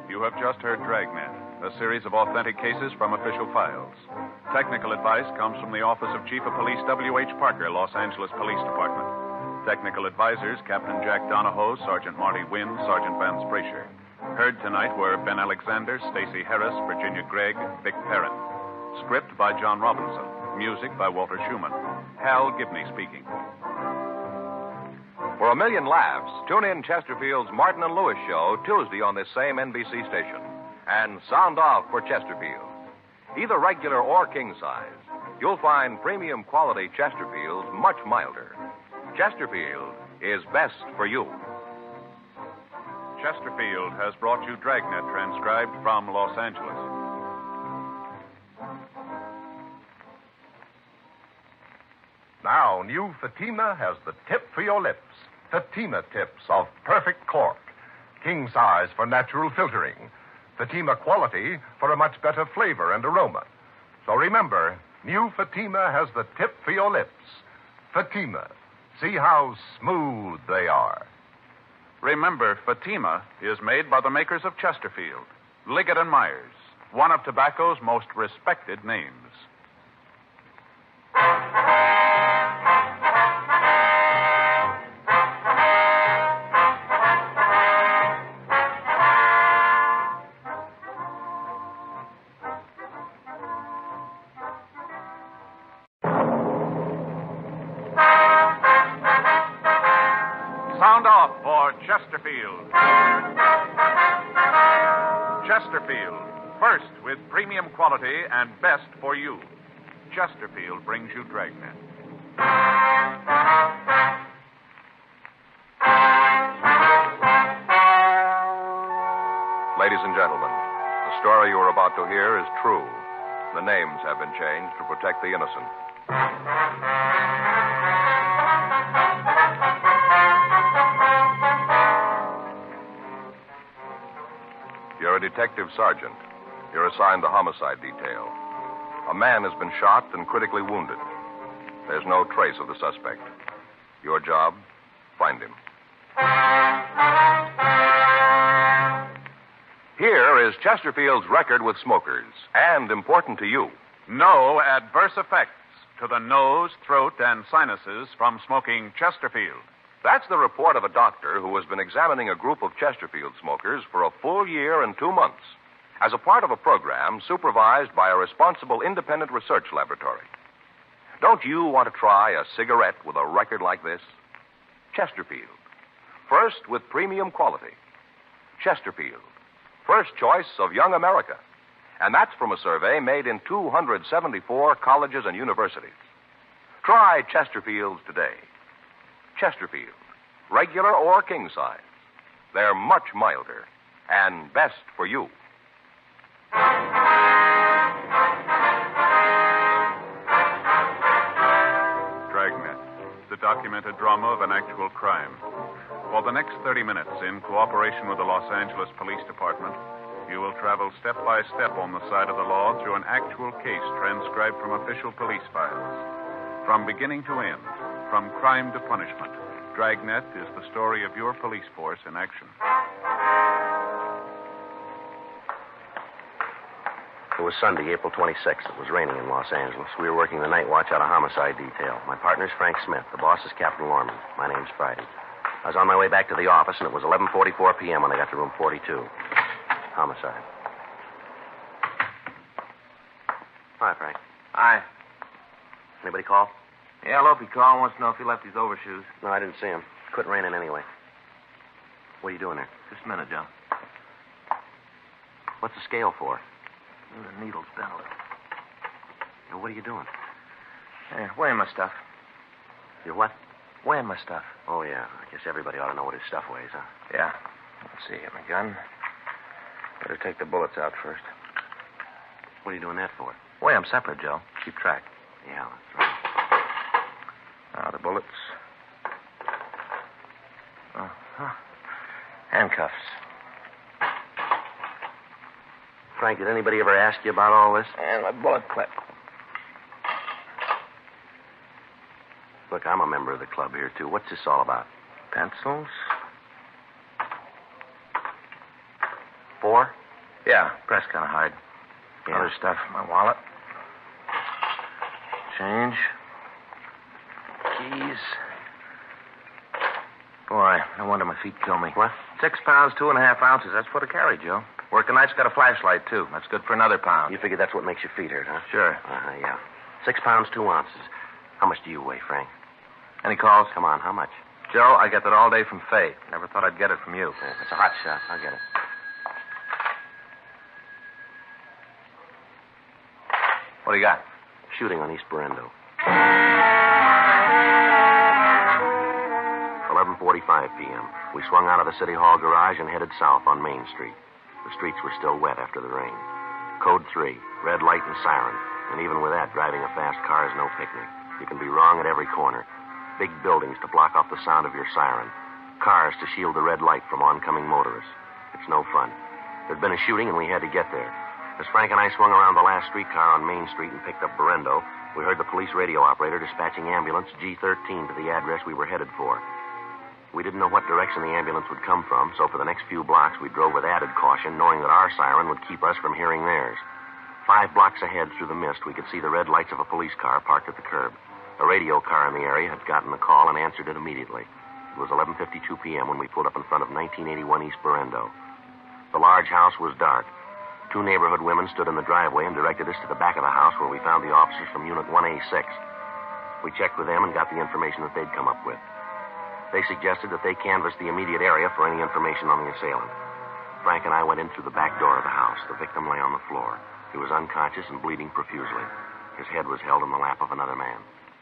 [SPEAKER 1] You have just heard Dragnet, a series of authentic cases from official files. Technical advice comes from the Office of Chief of Police W.H. Parker, Los Angeles Police Department. Technical advisors, Captain Jack Donahoe, Sergeant Marty Wynn, Sergeant Vance Brasher. Heard tonight were Ben Alexander, Stacey Harris, Virginia Gregg, Vic Perrin. Script by John Robinson. Music by Walter Schumann. Hal Gibney speaking.
[SPEAKER 2] For a million laughs, tune in Chesterfield's Martin and Lewis show Tuesday on this same NBC station. And sound off for Chesterfield. Either regular or king size, you'll find premium quality Chesterfields much milder. Chesterfield is best for you.
[SPEAKER 1] Chesterfield has brought you Dragnet, transcribed from Los Angeles.
[SPEAKER 8] Now, new Fatima has the tip for your lips. Fatima tips of perfect cork. King size for natural filtering. Fatima quality for a much better flavor and aroma. So remember, new Fatima has the tip for your lips. Fatima. See how smooth they are.
[SPEAKER 1] Remember, Fatima is made by the makers of Chesterfield, Liggett & Myers, one of tobacco's most respected names. Sound off for Chesterfield. Chesterfield, first with premium quality and best for you. Chesterfield brings you Dragnet.
[SPEAKER 2] Ladies and gentlemen, the story you are about to hear is true. The names have been changed to protect the innocent. You're a detective sergeant. You're assigned the homicide detail. A man has been shot and critically wounded. There's no trace of the suspect. Your job, find him. Here is Chesterfield's record with smokers, and important to you.
[SPEAKER 1] No adverse effects to the nose, throat, and sinuses from smoking Chesterfield.
[SPEAKER 2] That's the report of a doctor who has been examining a group of Chesterfield smokers for a full year and 2 months as a part of a program supervised by a responsible independent research laboratory. Don't you want to try a cigarette with a record like this? Chesterfield. First with premium quality. Chesterfield. First choice of young America. And that's from a survey made in 274 colleges and universities. Try Chesterfields today. Chesterfield. Regular or king size. They're much milder and best for you.
[SPEAKER 1] Dragnet, the documented drama of an actual crime. For the next 30 minutes, in cooperation with the Los Angeles Police Department, you will travel step by step on the side of the law through an actual case transcribed from official police files. From beginning to end, from crime to punishment, Dragnet is the story of your police force in action.
[SPEAKER 3] It was Sunday, April 26th. It was raining in Los Angeles. We were working the night watch out of homicide detail. My partner's Frank Smith. The boss is Captain Lorman. My name's Friday. I was on my way back to the office, and it was 11:44 p.m. when I got to room 42. Homicide. Hi, Frank.
[SPEAKER 5] Hi.
[SPEAKER 3] Anybody call?
[SPEAKER 5] Yeah, Lopey called. Wants to know if he left his overshoes.
[SPEAKER 3] No, I didn't see him. Quit raining anyway. What are you doing there?
[SPEAKER 5] Just a minute, Joe.
[SPEAKER 3] What's the scale for?
[SPEAKER 5] The needle's bent a little.
[SPEAKER 3] Now, what are you doing?
[SPEAKER 5] Hey, weighing my stuff.
[SPEAKER 3] You're what?
[SPEAKER 5] Weighing my stuff.
[SPEAKER 3] Oh, yeah. I guess everybody ought to know what his stuff weighs, huh?
[SPEAKER 5] Yeah. Let's see here, my gun. Better take the bullets out first.
[SPEAKER 3] What are you doing that for?
[SPEAKER 5] Weigh them separate, Joe. Keep track.
[SPEAKER 3] Yeah, that's right.
[SPEAKER 5] Now, the bullets. Uh-huh. Handcuffs.
[SPEAKER 3] Frank, did anybody ever ask you about all this?
[SPEAKER 5] And my bullet clip.
[SPEAKER 3] Look, I'm a member of the club here, too. What's this all about?
[SPEAKER 5] Pencils.
[SPEAKER 3] 4?
[SPEAKER 5] Yeah, press kind of hard.
[SPEAKER 3] Yeah.
[SPEAKER 5] Other stuff, my wallet. Change. Keys. Boy, no wonder my feet kill me.
[SPEAKER 3] What?
[SPEAKER 5] 6 pounds, 2.5 ounces. That's what I carry, Joe. Working night's got a flashlight, too. That's good for another pound.
[SPEAKER 3] You figure that's what makes your feet hurt, huh?
[SPEAKER 5] Sure.
[SPEAKER 3] Yeah. 6 pounds, 2 ounces. How much do you weigh, Frank?
[SPEAKER 5] Any calls?
[SPEAKER 3] Come on, how much?
[SPEAKER 5] Joe, I get that all day from Faye. Never thought I'd get it from you.
[SPEAKER 3] Yeah, it's a hot shot. I'll get it.
[SPEAKER 5] What do you got?
[SPEAKER 3] Shooting on East Berendo. 11:45 p.m. We swung out of the City Hall garage and headed south on Main Street. The streets were still wet after the rain. Code 3, red light and siren. And even with that, driving a fast car is no picnic. You can be wrong at every corner. Big buildings to block off the sound of your siren. Cars to shield the red light from oncoming motorists. It's no fun. There'd been a shooting, and we had to get there. As Frank and I swung around the last streetcar on Main Street and picked up Berendo, we heard the police radio operator dispatching ambulance G13 to the address we were headed for. We didn't know what direction the ambulance would come from, so for the next few blocks we drove with added caution, knowing that our siren would keep us from hearing theirs. 5 blocks ahead through the mist, we could see the red lights of a police car parked at the curb. A radio car in the area had gotten the call and answered it immediately. It was 11:52 p.m. when we pulled up in front of 1981 East Berendo. The large house was dark. 2 neighborhood women stood in the driveway and directed us to the back of the house where we found the officers from Unit 1A6. We checked with them and got the information that they'd come up with. They suggested that they canvass the immediate area for any information on the assailant. Frank and I went in through the back door of the house. The victim lay on the floor. He was unconscious and bleeding profusely. His head was held in the lap of another man.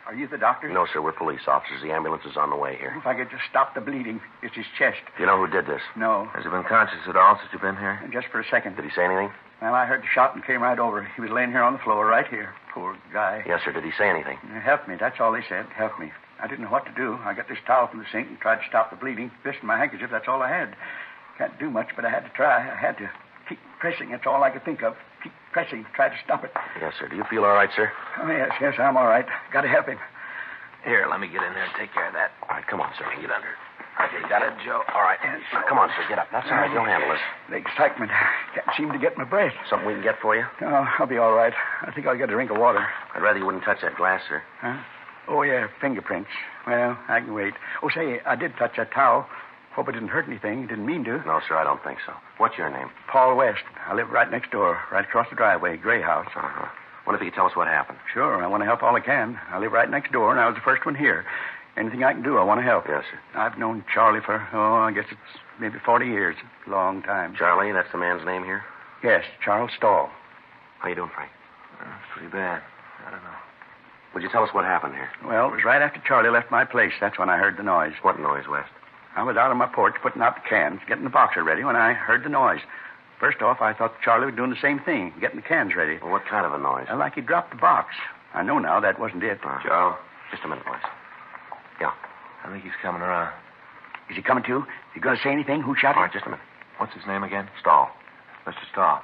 [SPEAKER 9] Are you the doctor?
[SPEAKER 3] No, sir, we're police officers. The ambulance is on the way here.
[SPEAKER 9] If I could just stop the bleeding. It's his chest.
[SPEAKER 3] Do you know who did this?
[SPEAKER 9] No.
[SPEAKER 5] Has he been conscious at all since you've been here?
[SPEAKER 9] Just for a second.
[SPEAKER 3] Did he say anything?
[SPEAKER 9] Well, I heard the shot and came right over. He was laying here on the floor, right here. Poor guy.
[SPEAKER 3] Yes, sir. Did he say anything?
[SPEAKER 9] Help me. That's all he said. Help me. I didn't know what to do. I got this towel from the sink and tried to stop the bleeding. This and my handkerchief, that's all I had. Can't do much, but I had to try. I had to keep pressing. That's all I could think of. Keep pressing. Try to stop it.
[SPEAKER 3] Yes, sir. Do you feel all right, sir?
[SPEAKER 9] Oh, yes, I'm all right. Got to help him.
[SPEAKER 5] Here, let me get in there and take care of that.
[SPEAKER 3] All right, come on, sir.
[SPEAKER 5] Get under. I
[SPEAKER 3] Okay, got it, Joe? All right. Come on, sir. Get up. That's all right. You'll handle this.
[SPEAKER 9] The excitement. Can't seem to get my breath.
[SPEAKER 3] Something we can get for you?
[SPEAKER 9] No, I'll be all right. I think I'll get a drink of water.
[SPEAKER 3] I'd rather you wouldn't touch that glass, sir.
[SPEAKER 9] Huh? Oh, yeah, fingerprints. Well, I can wait. Oh, say, I did touch that towel. Hope it didn't hurt anything. Didn't mean to.
[SPEAKER 3] No, sir, I don't think so. What's your name?
[SPEAKER 9] Paul West. I live right next door, right across the driveway, gray house.
[SPEAKER 3] Uh-huh. Wonder if you could tell us what happened.
[SPEAKER 9] Sure, I want to help all I can. I live right next door, and I was the first one here. Anything I can do, I want to help.
[SPEAKER 3] Yes, sir.
[SPEAKER 9] I've known Charlie for, I guess it's maybe 40 years. Long time.
[SPEAKER 3] Charlie, that's the man's name here?
[SPEAKER 9] Yes, Charles Stahl.
[SPEAKER 3] How you doing, Frank?
[SPEAKER 5] Pretty bad. I don't know.
[SPEAKER 3] Would you tell us what happened here?
[SPEAKER 9] Well, it was right after Charlie left my place. That's when I heard the noise.
[SPEAKER 3] What noise, West?
[SPEAKER 9] I was out on my porch putting out the cans, getting the boxer ready when I heard the noise. First off, I thought Charlie was doing the same thing, getting the cans ready.
[SPEAKER 3] Well, what kind of a noise?
[SPEAKER 9] Like he dropped the box. I know now that wasn't it.
[SPEAKER 5] Joe?
[SPEAKER 3] Just a minute, West. Yeah.
[SPEAKER 5] I think he's coming around.
[SPEAKER 9] Is he coming too? Is he going to say anything? Who shot him?
[SPEAKER 3] All right, just a minute.
[SPEAKER 5] What's his name again?
[SPEAKER 3] Stahl.
[SPEAKER 5] Mr. Stahl.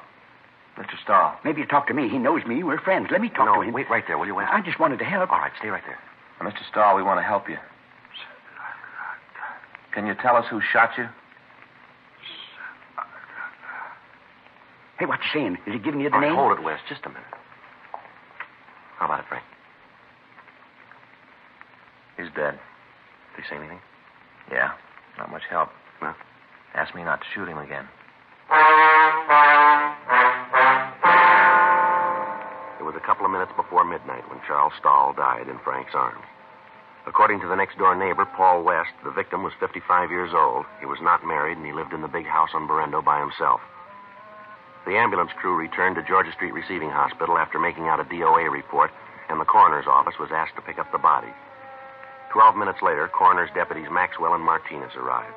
[SPEAKER 5] Mr. Stahl.
[SPEAKER 9] Maybe you talk to me. He knows me. We're friends. Let me talk to him.
[SPEAKER 3] Wait right there, will you, West?
[SPEAKER 9] I just wanted to help.
[SPEAKER 3] All right, stay right there.
[SPEAKER 5] Mr. Stahl, we want to help you. Can you tell us who shot you?
[SPEAKER 9] Hey, what you saying? Is he giving you the
[SPEAKER 3] All right,
[SPEAKER 9] name?
[SPEAKER 3] hold it, West. Just a minute. How about it, Frank?
[SPEAKER 5] He's dead.
[SPEAKER 3] Did he say anything?
[SPEAKER 5] Yeah. Not much help.
[SPEAKER 3] No.
[SPEAKER 5] Asked me not to shoot him again.
[SPEAKER 3] It was a couple of minutes before midnight when Charles Stahl died in Frank's arms. According to the next-door neighbor, Paul West, the victim was 55 years old. He was not married, and he lived in the big house on Berendo by himself. The ambulance crew returned to Georgia Street Receiving Hospital after making out a DOA report, and the coroner's office was asked to pick up the body. 12 minutes later, coroner's deputies Maxwell and Martinez arrived.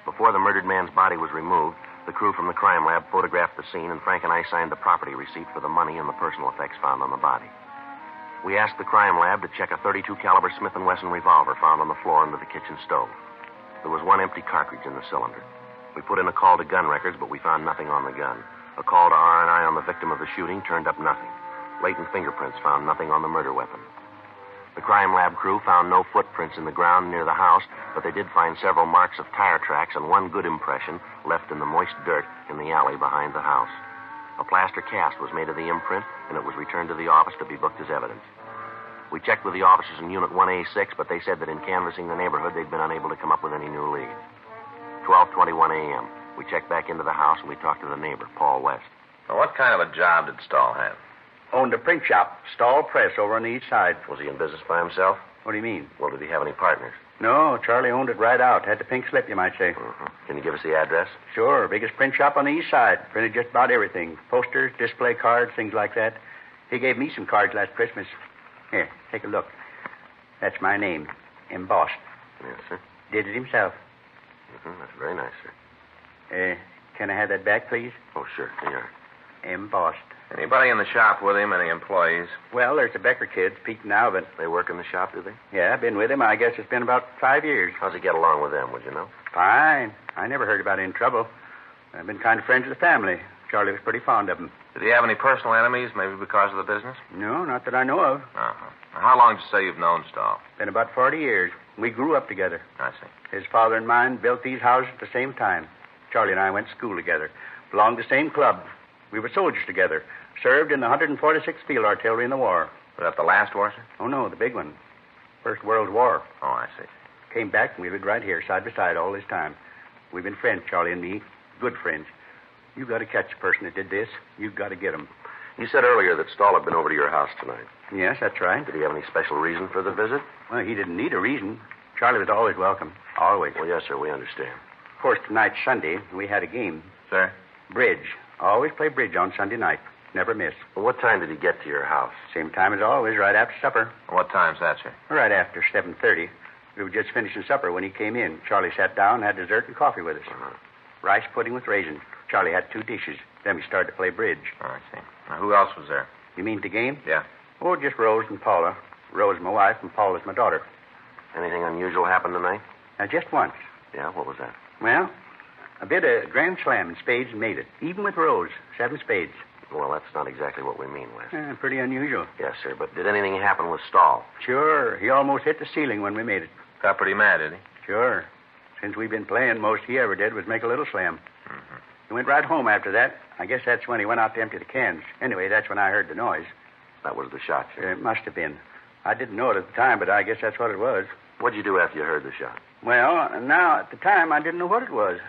[SPEAKER 3] Before the murdered man's body was removed, the crew from the crime lab photographed the scene, and Frank and I signed the property receipt for the money and the personal effects found on the body. We asked the crime lab to check a .32 caliber Smith & Wesson revolver found on the floor under the kitchen stove. There was one empty cartridge in the cylinder. We put in a call to gun records, but we found nothing on the gun. A call to R&I on the victim of the shooting turned up nothing. Latent fingerprints found nothing on the murder weapon. The crime lab crew found no footprints in the ground near the house, but they did find several marks of tire tracks and one good impression left in the moist dirt in the alley behind the house. A plaster cast was made of the imprint, and it was returned to the office to be booked as evidence. We checked with the officers in Unit 1A6, but they said that in canvassing the neighborhood, they'd been unable to come up with any new leads. 12:21 a.m. We checked back into the house, and we talked to the neighbor, Paul West.
[SPEAKER 5] Now, what kind of a job did Stahl have?
[SPEAKER 9] Owned a print shop, Stahl Press, over on the east side.
[SPEAKER 3] Was he in business by himself?
[SPEAKER 9] What do you mean?
[SPEAKER 3] Well, did he have any partners?
[SPEAKER 9] No, Charlie owned it right out. Had the pink slip, you might say.
[SPEAKER 3] Uh-huh. Can you give us the address?
[SPEAKER 9] Sure. Biggest print shop on the east side. Printed just about everything. Posters, display cards, things like that. He gave me some cards last Christmas. Here, take a look. That's my name, embossed.
[SPEAKER 3] Yes, sir.
[SPEAKER 9] Did it himself.
[SPEAKER 3] Mm-hmm. That's very nice, sir.
[SPEAKER 9] Can I have that back, please?
[SPEAKER 3] Oh, sure. Here.
[SPEAKER 9] Embossed.
[SPEAKER 5] Anybody in the shop with him? Any employees?
[SPEAKER 9] Well, there's the Becker kids, Pete and Alvin.
[SPEAKER 3] They work in the shop, do they?
[SPEAKER 9] Yeah, I've been with him. I guess it's been about 5 years.
[SPEAKER 3] How's he get along with them, would you know?
[SPEAKER 9] Fine. I never heard about any trouble. I've been kind of friends with the family. Charlie was pretty fond of them.
[SPEAKER 5] Did he have any personal enemies, maybe because of the business?
[SPEAKER 9] No, not that I know of.
[SPEAKER 5] Uh-huh. Now, how long did you say you've known Stahl?
[SPEAKER 9] Been about 40 years. We grew up together.
[SPEAKER 5] I see.
[SPEAKER 9] His father and mine built these houses at the same time. Charlie and I went to school together. Belonged to the same club. We were soldiers together. Served in the 146th Field Artillery in the war.
[SPEAKER 5] Was that the last war, sir?
[SPEAKER 9] Oh, no, the big one. First World War.
[SPEAKER 5] Oh, I see.
[SPEAKER 9] Came back and we lived right here, side by side, all this time. We've been friends, Charlie and me. Good friends. You've got to catch the person that did this. You've got to get him.
[SPEAKER 3] You said earlier that Stahl had been over to your house tonight.
[SPEAKER 9] Yes, that's right.
[SPEAKER 3] Did he have any special reason for the visit?
[SPEAKER 9] Well, he didn't need a reason. Charlie was always welcome. Always.
[SPEAKER 3] Well, yes, sir, we understand.
[SPEAKER 9] Of course, tonight's Sunday. We had a game.
[SPEAKER 5] Sir?
[SPEAKER 9] Bridge. Always play bridge on Sunday night. Never miss.
[SPEAKER 3] Well, what time did he get to your house?
[SPEAKER 9] Same time as always, right after supper.
[SPEAKER 5] What time's that, sir?
[SPEAKER 9] Right after 7:30. We were just finishing supper when he came in. Charlie sat down, had dessert and coffee with us.
[SPEAKER 3] Uh-huh.
[SPEAKER 9] Rice pudding with raisins. Charlie had 2 dishes. Then we started to play bridge.
[SPEAKER 5] Oh, I see. Now, who else was there?
[SPEAKER 9] You mean the game?
[SPEAKER 5] Yeah.
[SPEAKER 9] Oh, just Rose and Paula. Rose, my wife, and Paula's my daughter.
[SPEAKER 3] Anything unusual happened tonight?
[SPEAKER 9] Just once.
[SPEAKER 3] Yeah, what was that?
[SPEAKER 9] Well, a bit of grand slam in spades and made it. Even with Rose, 7 spades.
[SPEAKER 3] Well, that's not exactly what we mean, Wes.
[SPEAKER 9] Pretty unusual.
[SPEAKER 3] Yes, sir, but did anything happen with Stahl?
[SPEAKER 9] Sure. He almost hit the ceiling when we made it.
[SPEAKER 5] Got pretty mad, did he?
[SPEAKER 9] Sure. Since we've been playing, most he ever did was make a little slam. Mm-hmm. He went right home after that. I guess that's when he went out to empty the cans. Anyway, that's when I heard the noise.
[SPEAKER 3] That was the shot, sir.
[SPEAKER 9] It must have been. I didn't know it at the time, but I guess that's what it was.
[SPEAKER 3] What'd you do after you heard the shot?
[SPEAKER 9] Well, now, at the time, I didn't know what it was.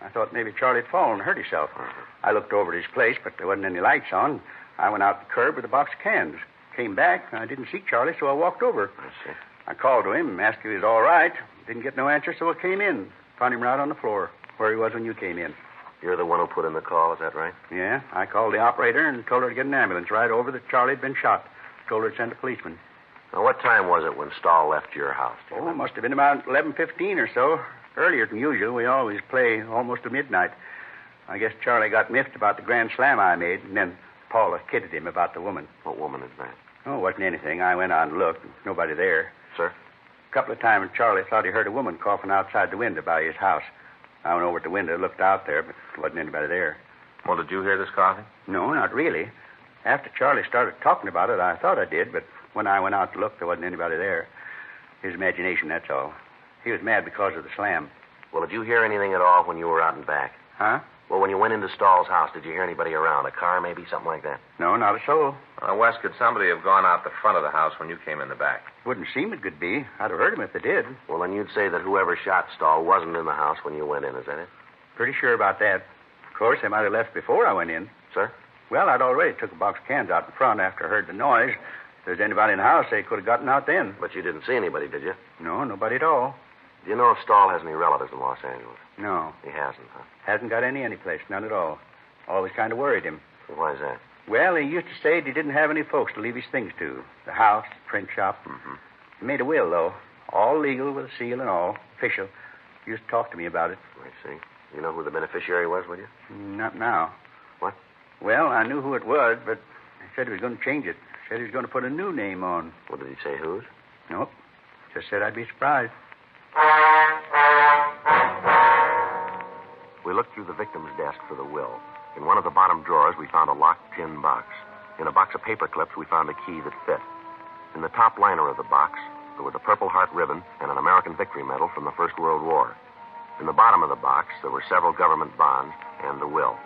[SPEAKER 9] I thought maybe Charlie had fallen and hurt himself.
[SPEAKER 3] Mm-hmm.
[SPEAKER 9] I looked over at his place, but there wasn't any lights on. I went out the curb with a box of cans. Came back, and I didn't see Charlie, so I walked over.
[SPEAKER 3] I see.
[SPEAKER 9] I called to him, asked if he was all right. Didn't get no answer, so I came in. Found him right on the floor, where he was when you came in.
[SPEAKER 3] You're the one who put in the call, is that right?
[SPEAKER 9] Yeah, I called the operator and told her to get an ambulance right over that Charlie had been shot. Told her to send a policeman.
[SPEAKER 3] Now, what time was it when Stahl left your house?
[SPEAKER 9] Oh, it must have been about 11:15 or so. Earlier than usual. We always play almost to midnight. I guess Charlie got miffed about the grand slam I made, and then Paula kidded him about the woman.
[SPEAKER 3] What woman is that?
[SPEAKER 9] Oh, it wasn't anything. I went out and looked. Nobody there.
[SPEAKER 3] Sir?
[SPEAKER 9] A couple of times Charlie thought he heard a woman coughing outside the window by his house. I went over to the window, looked out there, but there wasn't anybody there.
[SPEAKER 5] Well, did you hear this coughing?
[SPEAKER 9] No, not really. After Charlie started talking about it, I thought I did, but when I went out to look, there wasn't anybody there. His imagination, that's all. He was mad because of the slam.
[SPEAKER 3] Well, did you hear anything at all when you were out and back?
[SPEAKER 9] Huh?
[SPEAKER 3] Well, when you went into Stahl's house, did you hear anybody around? A car, maybe? Something like that?
[SPEAKER 9] No, not a soul.
[SPEAKER 5] Wes, could somebody have gone out the front of the house when you came in the back?
[SPEAKER 9] Wouldn't seem it could be. I'd have heard him if they did.
[SPEAKER 3] Well, then you'd say that whoever shot Stahl wasn't in the house when you went in, is that it?
[SPEAKER 9] Pretty sure about that. Of course, they might have left before I went in.
[SPEAKER 3] Sir?
[SPEAKER 9] Well, I'd already took a box of cans out in front after I heard the noise. If there's anybody in the house, they could have gotten out then.
[SPEAKER 3] But you didn't see anybody, did you?
[SPEAKER 9] No, nobody at all.
[SPEAKER 3] Do you know if Stahl has any relatives in Los Angeles?
[SPEAKER 9] No.
[SPEAKER 3] He hasn't, huh?
[SPEAKER 9] Hasn't got any place, none at all. Always kind of worried him.
[SPEAKER 3] Why is that?
[SPEAKER 9] Well, he used to say he didn't have any folks to leave his things to. The house, the print shop.
[SPEAKER 3] Mm-hmm.
[SPEAKER 9] He made a will, though. All legal with a seal and all. Official. He used to talk to me about it.
[SPEAKER 3] I see. You know who the beneficiary was, would you?
[SPEAKER 9] Not now.
[SPEAKER 3] What?
[SPEAKER 9] Well, I knew who it was, but he said he was going to change it. Said he was going to put a new name on.
[SPEAKER 3] What did he say, whose?
[SPEAKER 9] Nope. Just said I'd be surprised.
[SPEAKER 3] We looked through the victim's desk for the will. In one of the bottom drawers, we found a locked tin box. In a box of paper clips, we found a key that fit. In the top liner of the box, there was a Purple Heart ribbon and an American Victory Medal from the First World War. In the bottom of the box, there were several government bonds and the will.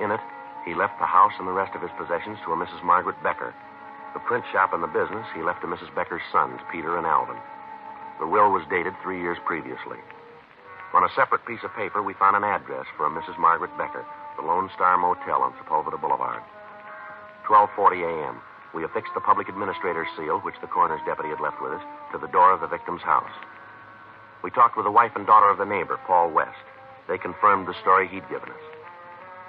[SPEAKER 3] In it, he left the house and the rest of his possessions to a Mrs. Margaret Becker. The print shop and the business he left to Mrs. Becker's sons, Peter and Alvin. The will was dated 3 years previously. On a separate piece of paper, we found an address for a Mrs. Margaret Becker, the Lone Star Motel on Sepulveda Boulevard. 12:40 a.m. We affixed the public administrator's seal, which the coroner's deputy had left with us, to the door of the victim's house. We talked with the wife and daughter of the neighbor, Paul West. They confirmed the story he'd given us.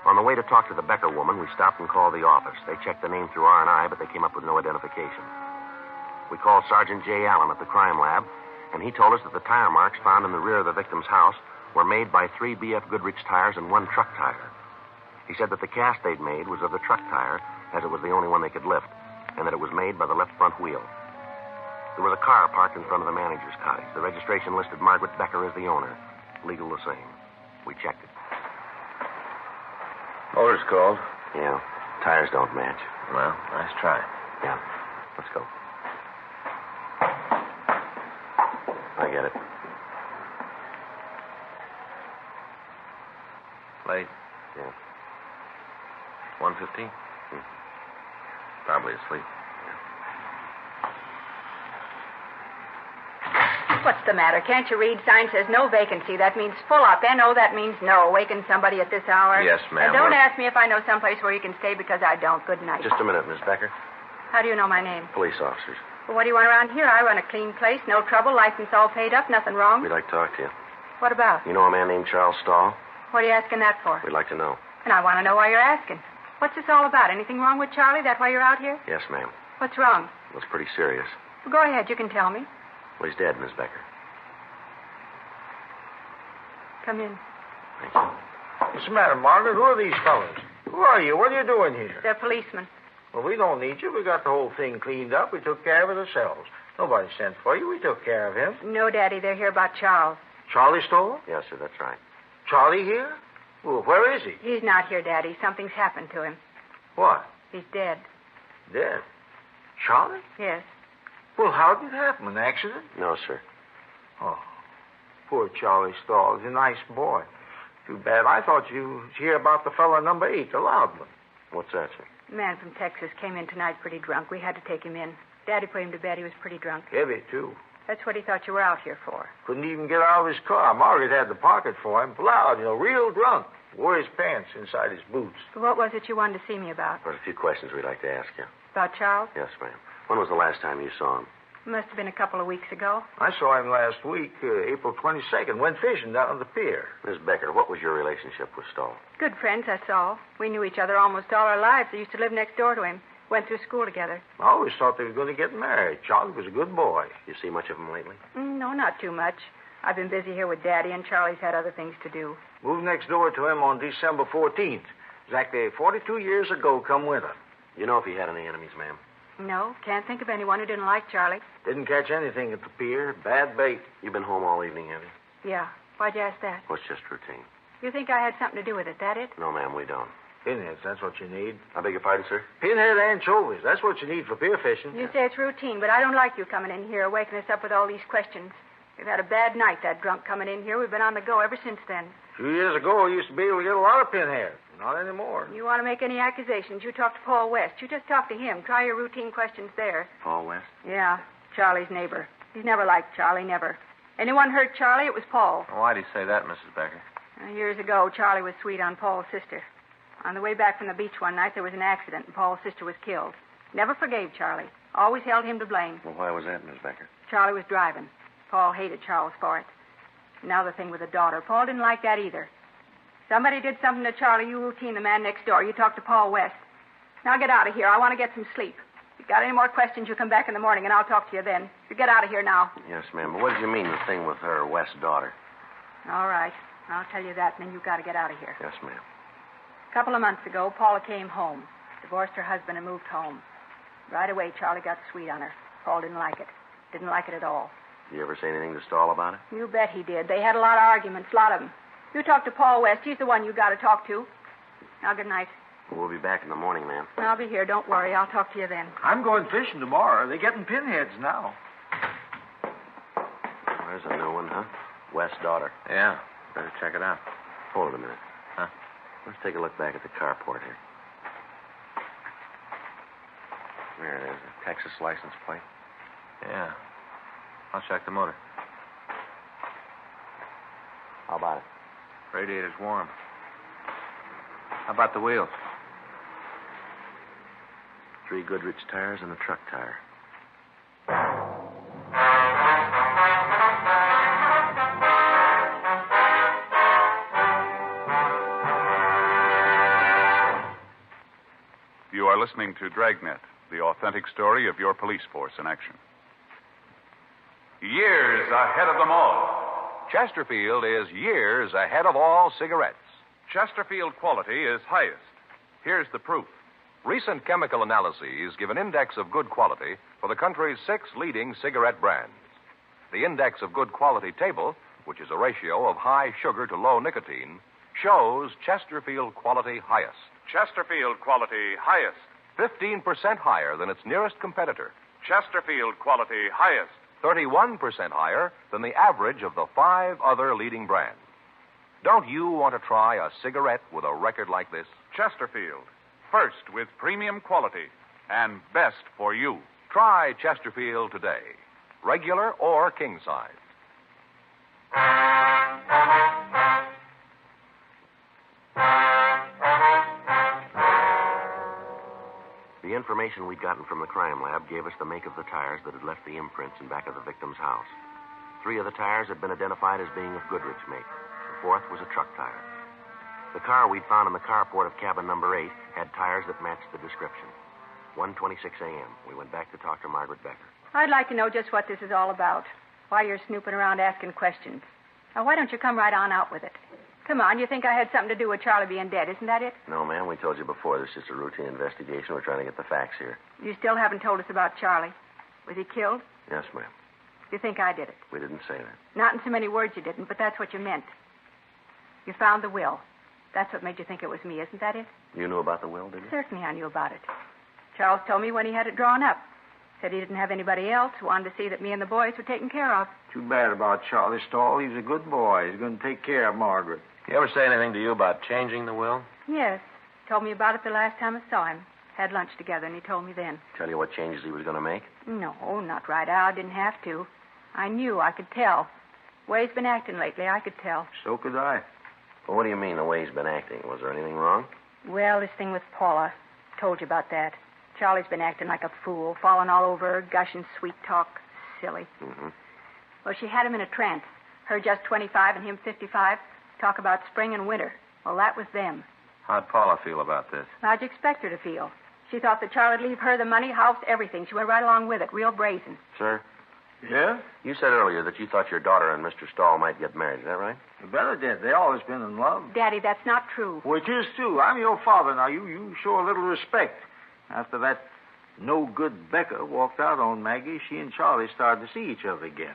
[SPEAKER 3] On the way to talk to the Becker woman, we stopped and called the office. They checked the name through R&I, but they came up with no identification. We called Sergeant J. Allen at the crime lab, and he told us that the tire marks found in the rear of the victim's house were made by 3 B.F. Goodrich tires and 1 truck tire. He said that the cast they'd made was of the truck tire, as it was the only one they could lift, and that it was made by the left front wheel. There was a car parked in front of the manager's cottage. The registration listed Margaret Becker as the owner. Legal the same. We checked it.
[SPEAKER 5] Motor's cold.
[SPEAKER 3] Yeah. Tires don't match.
[SPEAKER 5] Well, nice try.
[SPEAKER 3] Yeah. Let's go. I get it.
[SPEAKER 5] Late.
[SPEAKER 3] Yeah.
[SPEAKER 5] 1:15? Probably asleep.
[SPEAKER 10] What's the matter? Can't you read? Sign says no vacancy. That means full up. N-O, that means no. Waking somebody at this hour?
[SPEAKER 5] Yes, ma'am.
[SPEAKER 10] And don't ask me if I know someplace where you can stay because I don't. Good night.
[SPEAKER 3] Just a minute, Miss Becker.
[SPEAKER 10] How do you know my name?
[SPEAKER 3] Police officers.
[SPEAKER 10] Well, what do you want around here? I run a clean place. No trouble. License all paid up. Nothing wrong.
[SPEAKER 3] We'd like to talk to you.
[SPEAKER 10] What about?
[SPEAKER 3] You know a man named Charles Stahl?
[SPEAKER 10] What are you asking that for?
[SPEAKER 3] We'd like to know.
[SPEAKER 10] And I want to know why you're asking. What's this all about? Anything wrong with Charlie? That why you're out here?
[SPEAKER 3] Yes, ma'am.
[SPEAKER 10] What's wrong?
[SPEAKER 3] It was pretty serious.
[SPEAKER 10] Well, go ahead. You can tell me.
[SPEAKER 3] Well, he's dead, Miss Becker.
[SPEAKER 10] Come in.
[SPEAKER 3] Thank you.
[SPEAKER 11] What's the matter, Margaret? Who are these fellows? Who are you? What are you doing here?
[SPEAKER 10] They're policemen.
[SPEAKER 11] Well, we don't need you. We got the whole thing cleaned up. We took care of it ourselves. Nobody sent for you. We took care of him.
[SPEAKER 10] No, Daddy. They're here about Charles.
[SPEAKER 11] Charlie Stoll?
[SPEAKER 3] Yes, sir, that's right.
[SPEAKER 11] Charlie here? Well, where is he?
[SPEAKER 10] He's not here, Daddy. Something's happened to him.
[SPEAKER 11] What?
[SPEAKER 10] He's dead.
[SPEAKER 11] Dead? Charlie?
[SPEAKER 10] Yes.
[SPEAKER 11] Well, how did it happen? An accident?
[SPEAKER 3] No, sir.
[SPEAKER 11] Oh. Poor Charlie Stahl. He's a nice boy. Too bad. I thought you'd hear about the fellow number 8, the loud one.
[SPEAKER 3] What's that, sir?
[SPEAKER 10] The man from Texas came in tonight pretty drunk. We had to take him in. Daddy put him to bed. He was pretty drunk.
[SPEAKER 11] Heavy, too.
[SPEAKER 10] That's what he thought you were out here for.
[SPEAKER 11] Couldn't even get out of his car. Margaret had the pocket for him. Loud, real drunk. Wore his pants inside his boots.
[SPEAKER 10] What was it you wanted to see me about?
[SPEAKER 3] There's a few questions we'd like to ask you.
[SPEAKER 10] About Charles?
[SPEAKER 3] Yes, ma'am. When was the last time you saw him?
[SPEAKER 10] It must have been a couple of weeks ago.
[SPEAKER 11] I saw him last week, April 22nd. Went fishing down on the pier.
[SPEAKER 3] Miss Becker, what was your relationship with Stahl?
[SPEAKER 10] Good friends, that's all. We knew each other almost all our lives. I used to live next door to him. Went through school together.
[SPEAKER 11] I always thought they were going to get married. Charlie was a good boy.
[SPEAKER 3] You see much of him lately?
[SPEAKER 10] No, not too much. I've been busy here with Daddy, and Charlie's had other things to do.
[SPEAKER 11] Moved next door to him on December 14th. Exactly 42 years ago come winter.
[SPEAKER 3] You know if he had any enemies, ma'am?
[SPEAKER 10] No, can't think of anyone who didn't like Charlie.
[SPEAKER 11] Didn't catch anything at the pier. Bad bait.
[SPEAKER 3] You've been home all evening, have you?
[SPEAKER 10] Yeah. Why'd you ask that?
[SPEAKER 3] Well, it's just routine.
[SPEAKER 10] You think I had something to do with it, that it?
[SPEAKER 3] No, ma'am, we don't.
[SPEAKER 11] Pinheads, that's what you need.
[SPEAKER 3] I beg your pardon, sir?
[SPEAKER 11] Pinhead anchovies. That's what you need for pier fishing.
[SPEAKER 10] You say it's routine, but I don't like you coming in here, waking us up with all these questions. We've had a bad night, that drunk coming in here. We've been on the go ever since then.
[SPEAKER 11] A few years ago, we used to be able to get a lot of pinheads. Not anymore.
[SPEAKER 10] You want to make any accusations, you talk to Paul West. You just talk to him. Try your routine questions there.
[SPEAKER 3] Paul West?
[SPEAKER 10] Yeah, Charlie's neighbor. He's never liked Charlie, never. Anyone hurt Charlie, it was Paul.
[SPEAKER 5] Why do you say that, Mrs. Becker?
[SPEAKER 10] Years ago, Charlie was sweet on Paul's sister. On the way back from the beach one night, there was an accident, and Paul's sister was killed. Never forgave Charlie. Always held him to blame.
[SPEAKER 3] Well, why was that, Miss Becker?
[SPEAKER 10] Charlie was driving. Paul hated Charles for it. Now the thing with the daughter. Paul didn't like that either. Somebody did something to Charlie. You routine the man next door. You talk to Paul West. Now get out of here. I want to get some sleep. If you got any more questions, you come back in the morning, and I'll talk to you then. You get out of here now.
[SPEAKER 3] Yes, ma'am. But what did you mean, the thing with her West's daughter?
[SPEAKER 10] All right. I'll tell you that, and then you've got to get out of here.
[SPEAKER 3] Yes, ma'am.
[SPEAKER 10] A couple of months ago, Paula came home. Divorced her husband and moved home. Right away, Charlie got sweet on her. Paul didn't like it. Didn't like it at all.
[SPEAKER 3] Did you ever say anything to Stahl about it?
[SPEAKER 10] You bet he did. They had a lot of arguments, a lot of them. You talk to Paul West. He's the one you got to talk to. Now, good night.
[SPEAKER 3] We'll be back in the morning, ma'am.
[SPEAKER 10] I'll be here. Don't worry. I'll talk to you then.
[SPEAKER 11] I'm going fishing tomorrow. They're getting pinheads now.
[SPEAKER 3] There's a new one, huh? West's daughter.
[SPEAKER 5] Yeah. Better check it out.
[SPEAKER 3] Hold it a minute.
[SPEAKER 5] Huh?
[SPEAKER 3] Let's take a look back at the carport here. There it is, a Texas license plate.
[SPEAKER 5] Yeah. I'll check the motor.
[SPEAKER 3] How about it?
[SPEAKER 5] Radiator's warm. How about the wheels?
[SPEAKER 3] 3 Goodrich tires and a truck tire.
[SPEAKER 1] You are listening to Dragnet, the authentic story of your police force in action. Years ahead of them all.
[SPEAKER 2] Chesterfield is years ahead of all cigarettes.
[SPEAKER 1] Chesterfield quality is highest. Here's the proof.
[SPEAKER 2] Recent chemical analyses give an index of good quality for the country's 6 leading cigarette brands. The index of good quality table, which is a ratio of high sugar to low nicotine, shows Chesterfield quality highest.
[SPEAKER 1] Chesterfield quality highest.
[SPEAKER 2] 15% higher than its nearest competitor.
[SPEAKER 1] Chesterfield quality highest.
[SPEAKER 2] 31% higher than the average of the 5 other leading brands. Don't you want to try a cigarette with a record like this?
[SPEAKER 1] Chesterfield. First with premium quality and best for you.
[SPEAKER 2] Try Chesterfield today. Regular or king size.
[SPEAKER 3] The information we'd gotten from the crime lab gave us the make of the tires that had left the imprints in back of the victim's house. 3 of the tires had been identified as being of Goodrich make. The 4th was a truck tire. The car we'd found in the carport of cabin number 8 had tires that matched the description. 1:26 a.m. We went back to talk to Margaret Becker.
[SPEAKER 10] I'd like to know just what this is all about. Why you're snooping around asking questions. Now, why don't you come right on out with it? Come on, you think I had something to do with Charlie being dead, isn't that it?
[SPEAKER 3] No, ma'am. We told you before. This is just a routine investigation. We're trying to get the facts here.
[SPEAKER 10] You still haven't told us about Charlie. Was he killed?
[SPEAKER 3] Yes, ma'am.
[SPEAKER 10] You think I did it?
[SPEAKER 3] We didn't say that.
[SPEAKER 10] Not in so many words you didn't, but that's what you meant. You found the will. That's what made you think it was me, isn't that it?
[SPEAKER 3] You knew about the will, did you?
[SPEAKER 10] Certainly I knew about it. Charles told me when he had it drawn up. Said he didn't have anybody else. Wanted to see that me and the boys were taken care of.
[SPEAKER 11] Too bad about Charlie Stahl. He's a good boy. He's going to take care of Margaret.
[SPEAKER 5] He ever say anything to you about changing the will?
[SPEAKER 10] Yes. Told me about it the last time I saw him. Had lunch together, and he told me then.
[SPEAKER 3] Tell you what changes he was going to make?
[SPEAKER 10] No, not right out. Didn't have to. I knew. I could tell. The way he's been acting lately, I could tell.
[SPEAKER 11] So could I.
[SPEAKER 3] Well, what do you mean, the way he's been acting? Was there anything wrong?
[SPEAKER 10] Well, this thing with Paula. Told you about that. Charlie's been acting like a fool, falling all over her, gushing sweet talk. Silly.
[SPEAKER 3] Mm-hmm.
[SPEAKER 10] Well, she had him in a trance. Her just 25 and him 55. Talk about spring and winter. Well, that was them.
[SPEAKER 5] How'd Paula feel about this?
[SPEAKER 10] How'd you expect her to feel? She thought that Charlie'd leave her the money, house, everything. She went right along with it, real brazen.
[SPEAKER 3] Sir?
[SPEAKER 11] Yeah?
[SPEAKER 3] You said earlier that you thought your daughter and Mr. Stahl might get married. Is that right?
[SPEAKER 11] You better did. They always been in love.
[SPEAKER 10] Daddy, that's not true.
[SPEAKER 11] Which is true. I'm your father now. You show a little respect. After that no-good Becca walked out on Maggie, she and Charlie started to see each other again.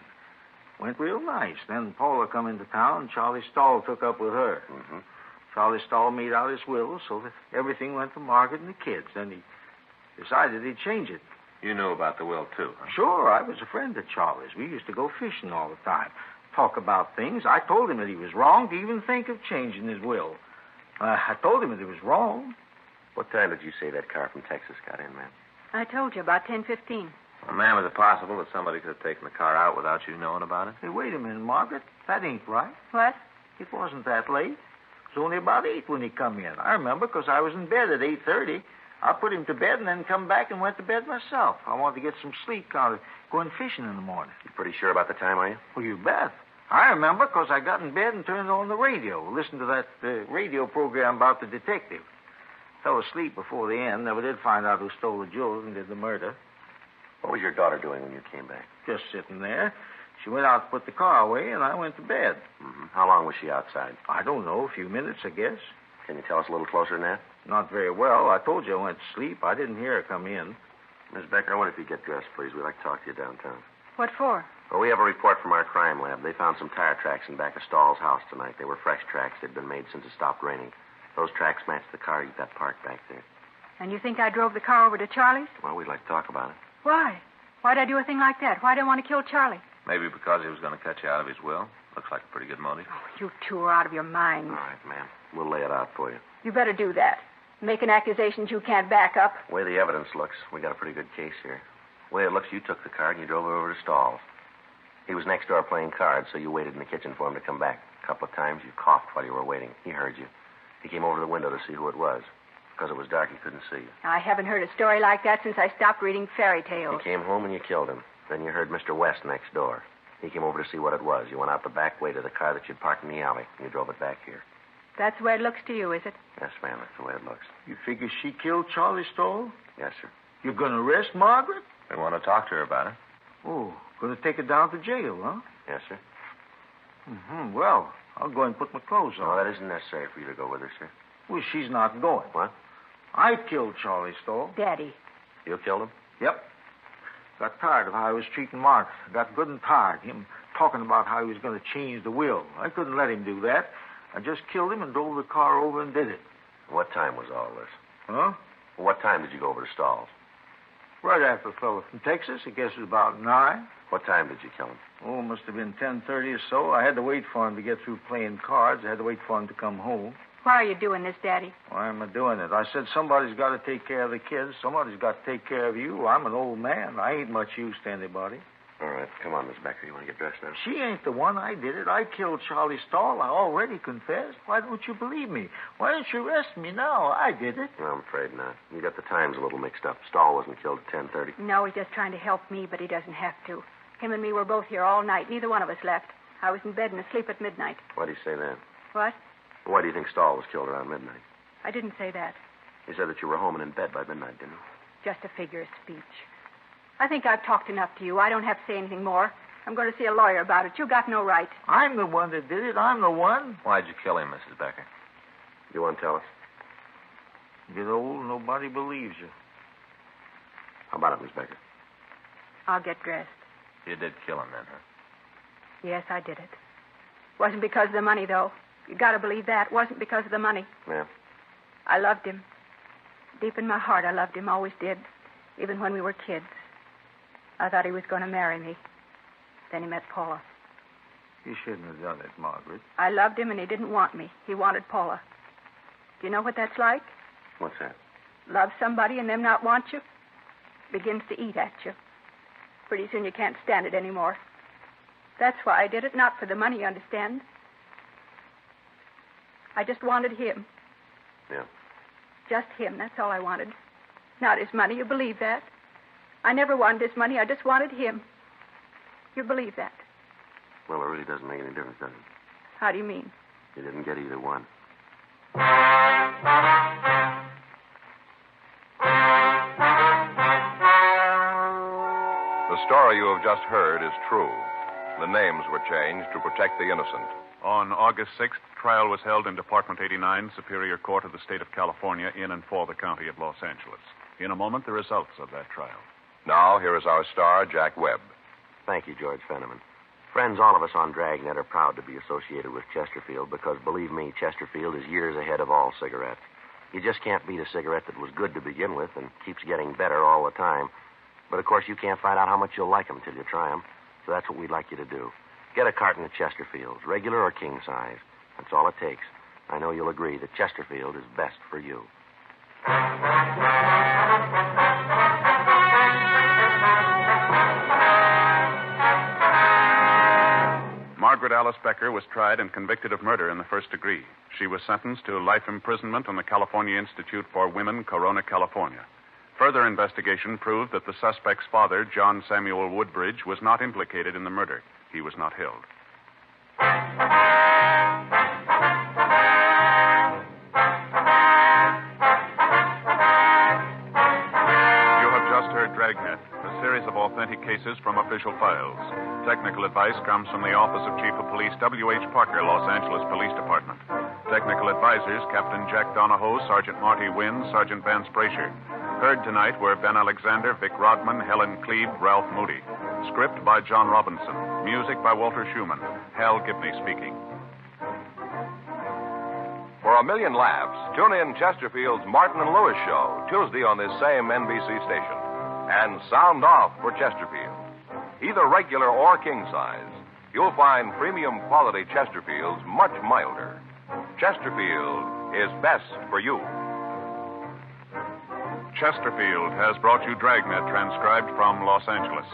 [SPEAKER 11] Went real nice. Then Paula come into town, and Charlie Stahl took up with her.
[SPEAKER 3] Mm-hmm.
[SPEAKER 11] Charlie Stahl made out his will so that everything went to Margaret and the kids. Then he decided he'd change it.
[SPEAKER 5] You knew about the will, too, huh?
[SPEAKER 11] Sure, I was a friend of Charlie's. We used to go fishing all the time, talk about things. I told him that he was wrong to even think of changing his will. I told him that it was wrong.
[SPEAKER 3] What time did you say that car from Texas got in, ma'am?
[SPEAKER 10] I told you, about 10:15.
[SPEAKER 5] Well, ma'am, is it possible that somebody could have taken the car out without you knowing about it?
[SPEAKER 11] Hey, wait a minute, Margaret. That ain't right.
[SPEAKER 10] What?
[SPEAKER 11] It wasn't that late. It was only about 8 when he come in. I remember because I was in bed at 8:30. I put him to bed and then come back and went to bed myself. I wanted to get some sleep out of going fishing in the morning.
[SPEAKER 3] You pretty sure about the time, are you?
[SPEAKER 11] Well, you bet. I remember because I got in bed and turned on the radio, listened to that radio program about the detective. Fell asleep before the end. Never did find out who stole the jewels and did the murder.
[SPEAKER 3] What was your daughter doing when you came back?
[SPEAKER 11] Just sitting there. She went out to put the car away, and I went to bed.
[SPEAKER 3] Mm-hmm. How long was she outside?
[SPEAKER 11] I don't know, a few minutes, I guess.
[SPEAKER 3] Can you tell us a little closer than that?
[SPEAKER 11] Not very well. I told you I went to sleep. I didn't hear her come in.
[SPEAKER 3] Miss Becker, I wonder if you get dressed, please. We'd like to talk to you downtown.
[SPEAKER 10] What for?
[SPEAKER 3] Well, we have a report from our crime lab. They found some tire tracks in back of Stahl's house tonight. They were fresh tracks. They'd been made since it stopped raining. Those tracks matched the car you've got parked back there.
[SPEAKER 10] And you think I drove the car over to Charlie's?
[SPEAKER 3] Well, we'd like to talk about it.
[SPEAKER 10] Why? Why'd I do a thing like that? Why'd I want to kill Charlie?
[SPEAKER 5] Maybe because he was going to cut you out of his will. Looks like a pretty good motive.
[SPEAKER 10] Oh, you two are out of your minds.
[SPEAKER 3] All right, ma'am. We'll lay it out for you.
[SPEAKER 10] You better do that. Making accusations you can't back up.
[SPEAKER 3] The way the evidence looks, we got a pretty good case here. The way it looks, you took the car and you drove it over to Stahl's. He was next door playing cards, so you waited in the kitchen for him to come back. A couple of times you coughed while you were waiting. He heard you. He came over to the window to see who it was. Because it was dark, he couldn't see you.
[SPEAKER 10] I haven't heard a story like that since I stopped reading fairy tales.
[SPEAKER 3] You came home and you killed him. Then you heard Mr. West next door. He came over to see what it was. You went out the back way to the car that you'd parked in the alley, and you drove it back here.
[SPEAKER 10] That's the way it looks to you, is it?
[SPEAKER 3] Yes, ma'am, that's the way it looks.
[SPEAKER 11] You figure she killed Charlie Stahl?
[SPEAKER 3] Yes, sir.
[SPEAKER 11] You're going to arrest Margaret?
[SPEAKER 5] We want to talk to her about it.
[SPEAKER 11] Oh, going to take her down to jail, huh?
[SPEAKER 3] Yes, sir.
[SPEAKER 11] Mm-hmm. Well, I'll go and put my clothes on.
[SPEAKER 3] No, that isn't necessary for you to go with her, sir.
[SPEAKER 11] Well, she's not going.
[SPEAKER 3] What?
[SPEAKER 11] I killed Charlie Stahl.
[SPEAKER 10] Daddy.
[SPEAKER 3] You killed him?
[SPEAKER 11] Yep. Got tired of how he was treating Mark. Got good and tired. Him talking about how he was going to change the will. I couldn't let him do that. I just killed him and drove the car over and did it.
[SPEAKER 3] What time was all this?
[SPEAKER 11] Huh?
[SPEAKER 3] What time did you go over to Stahl's?
[SPEAKER 11] Right after the fellow from Texas. I guess it was about 9.
[SPEAKER 3] What time did you kill him?
[SPEAKER 11] Oh, it must have been 10:30 or so. I had to wait for him to get through playing cards. I had to wait for him to come home.
[SPEAKER 10] Why are you doing this, Daddy?
[SPEAKER 11] Why am I doing it? I said somebody's got to take care of the kids. Somebody's got to take care of you. I'm an old man. I ain't much use to anybody.
[SPEAKER 3] All right, come on, Miss Becker. You want to get dressed now?
[SPEAKER 11] She ain't the one. I did it. I killed Charlie Stahl. I already confessed. Why don't you believe me? Why don't you arrest me now? I did it.
[SPEAKER 3] No, I'm afraid not. You got the times a little mixed up. Stahl wasn't killed at 10:30.
[SPEAKER 10] No, he's just trying to help me, but he doesn't have to. Him and me were both here all night. Neither one of us left. I was in bed and asleep at midnight.
[SPEAKER 3] Why do you say that?
[SPEAKER 10] What?
[SPEAKER 3] Why do you think Stahl was killed around midnight?
[SPEAKER 10] I didn't say that.
[SPEAKER 3] You said that you were home and in bed by midnight, didn't you?
[SPEAKER 10] Just a figure of speech. I think I've talked enough to you. I don't have to say anything more. I'm going to see a lawyer about it. You got no right.
[SPEAKER 11] I'm the one that did it. I'm the one.
[SPEAKER 5] Why'd you kill him, Mrs. Becker?
[SPEAKER 3] You want to tell us?
[SPEAKER 11] You get old, nobody believes you.
[SPEAKER 3] How about it, Miss Becker?
[SPEAKER 10] I'll get dressed.
[SPEAKER 5] You did kill him then, huh?
[SPEAKER 10] Yes, I did it. Wasn't because of the money, though. You got to believe that. Wasn't because of the money.
[SPEAKER 3] Yeah.
[SPEAKER 10] I loved him. Deep in my heart, I loved him. Always did. Even when we were kids. I thought he was going to marry me. Then he met Paula.
[SPEAKER 11] You shouldn't have done it, Margaret.
[SPEAKER 10] I loved him, and he didn't want me. He wanted Paula. Do you know what that's like?
[SPEAKER 3] What's that?
[SPEAKER 10] Love somebody and them not want you? Begins to eat at you. Pretty soon you can't stand it anymore. That's why I did it, not for the money, you understand? I just wanted him.
[SPEAKER 3] Yeah.
[SPEAKER 10] Just him, that's all I wanted. Not his money, you believe that? I never wanted his money, I just wanted him. You believe that?
[SPEAKER 3] Well, it really doesn't make any difference, does it?
[SPEAKER 10] How do you mean?
[SPEAKER 3] You didn't get either one.
[SPEAKER 2] The story you have just heard is true. The names were changed to protect the innocent.
[SPEAKER 1] On August 6th, trial was held in Department 89, Superior Court of the State of California, in and for the County of Los Angeles. In a moment, the results of that trial.
[SPEAKER 2] Now, here is our star, Jack Webb.
[SPEAKER 3] Thank you, George Fenneman. Friends, all of us on Dragnet are proud to be associated with Chesterfield because, believe me, Chesterfield is years ahead of all cigarettes. You just can't beat a cigarette that was good to begin with and keeps getting better all the time. But, of course, you can't find out how much you'll like them till you try them. So that's what we'd like you to do. Get a carton of Chesterfields, regular or king size. That's all it takes. I know you'll agree that Chesterfield is best for you.
[SPEAKER 1] Margaret Alice Becker was tried and convicted of murder in the first degree. She was sentenced to life imprisonment on the California Institute for Women, Corona, California. Further investigation proved that the suspect's father, John Samuel Woodbridge, was not implicated in the murder. He was not held. You have just heard Dragnet, a series of authentic cases from official files. Technical advice comes from the Office of Chief of Police W.H. Parker, Los Angeles Police Department. Technical advisors, Captain Jack Donahoe, Sergeant Marty Wynn, Sergeant Vance Brasher. Heard tonight were Ben Alexander, Vic Rodman, Helen Klebe, Ralph Moody. Script by John Robinson. Music by Walter Schumann. Hal Gibney speaking.
[SPEAKER 2] For a million laughs, tune in Chesterfield's Martin and Lewis show, Tuesday on this same NBC station. And sound off for Chesterfield. Either regular or king size, you'll find premium quality Chesterfields much milder. Chesterfield is best for you.
[SPEAKER 1] Chesterfield has brought you Dragnet, transcribed from Los Angeles.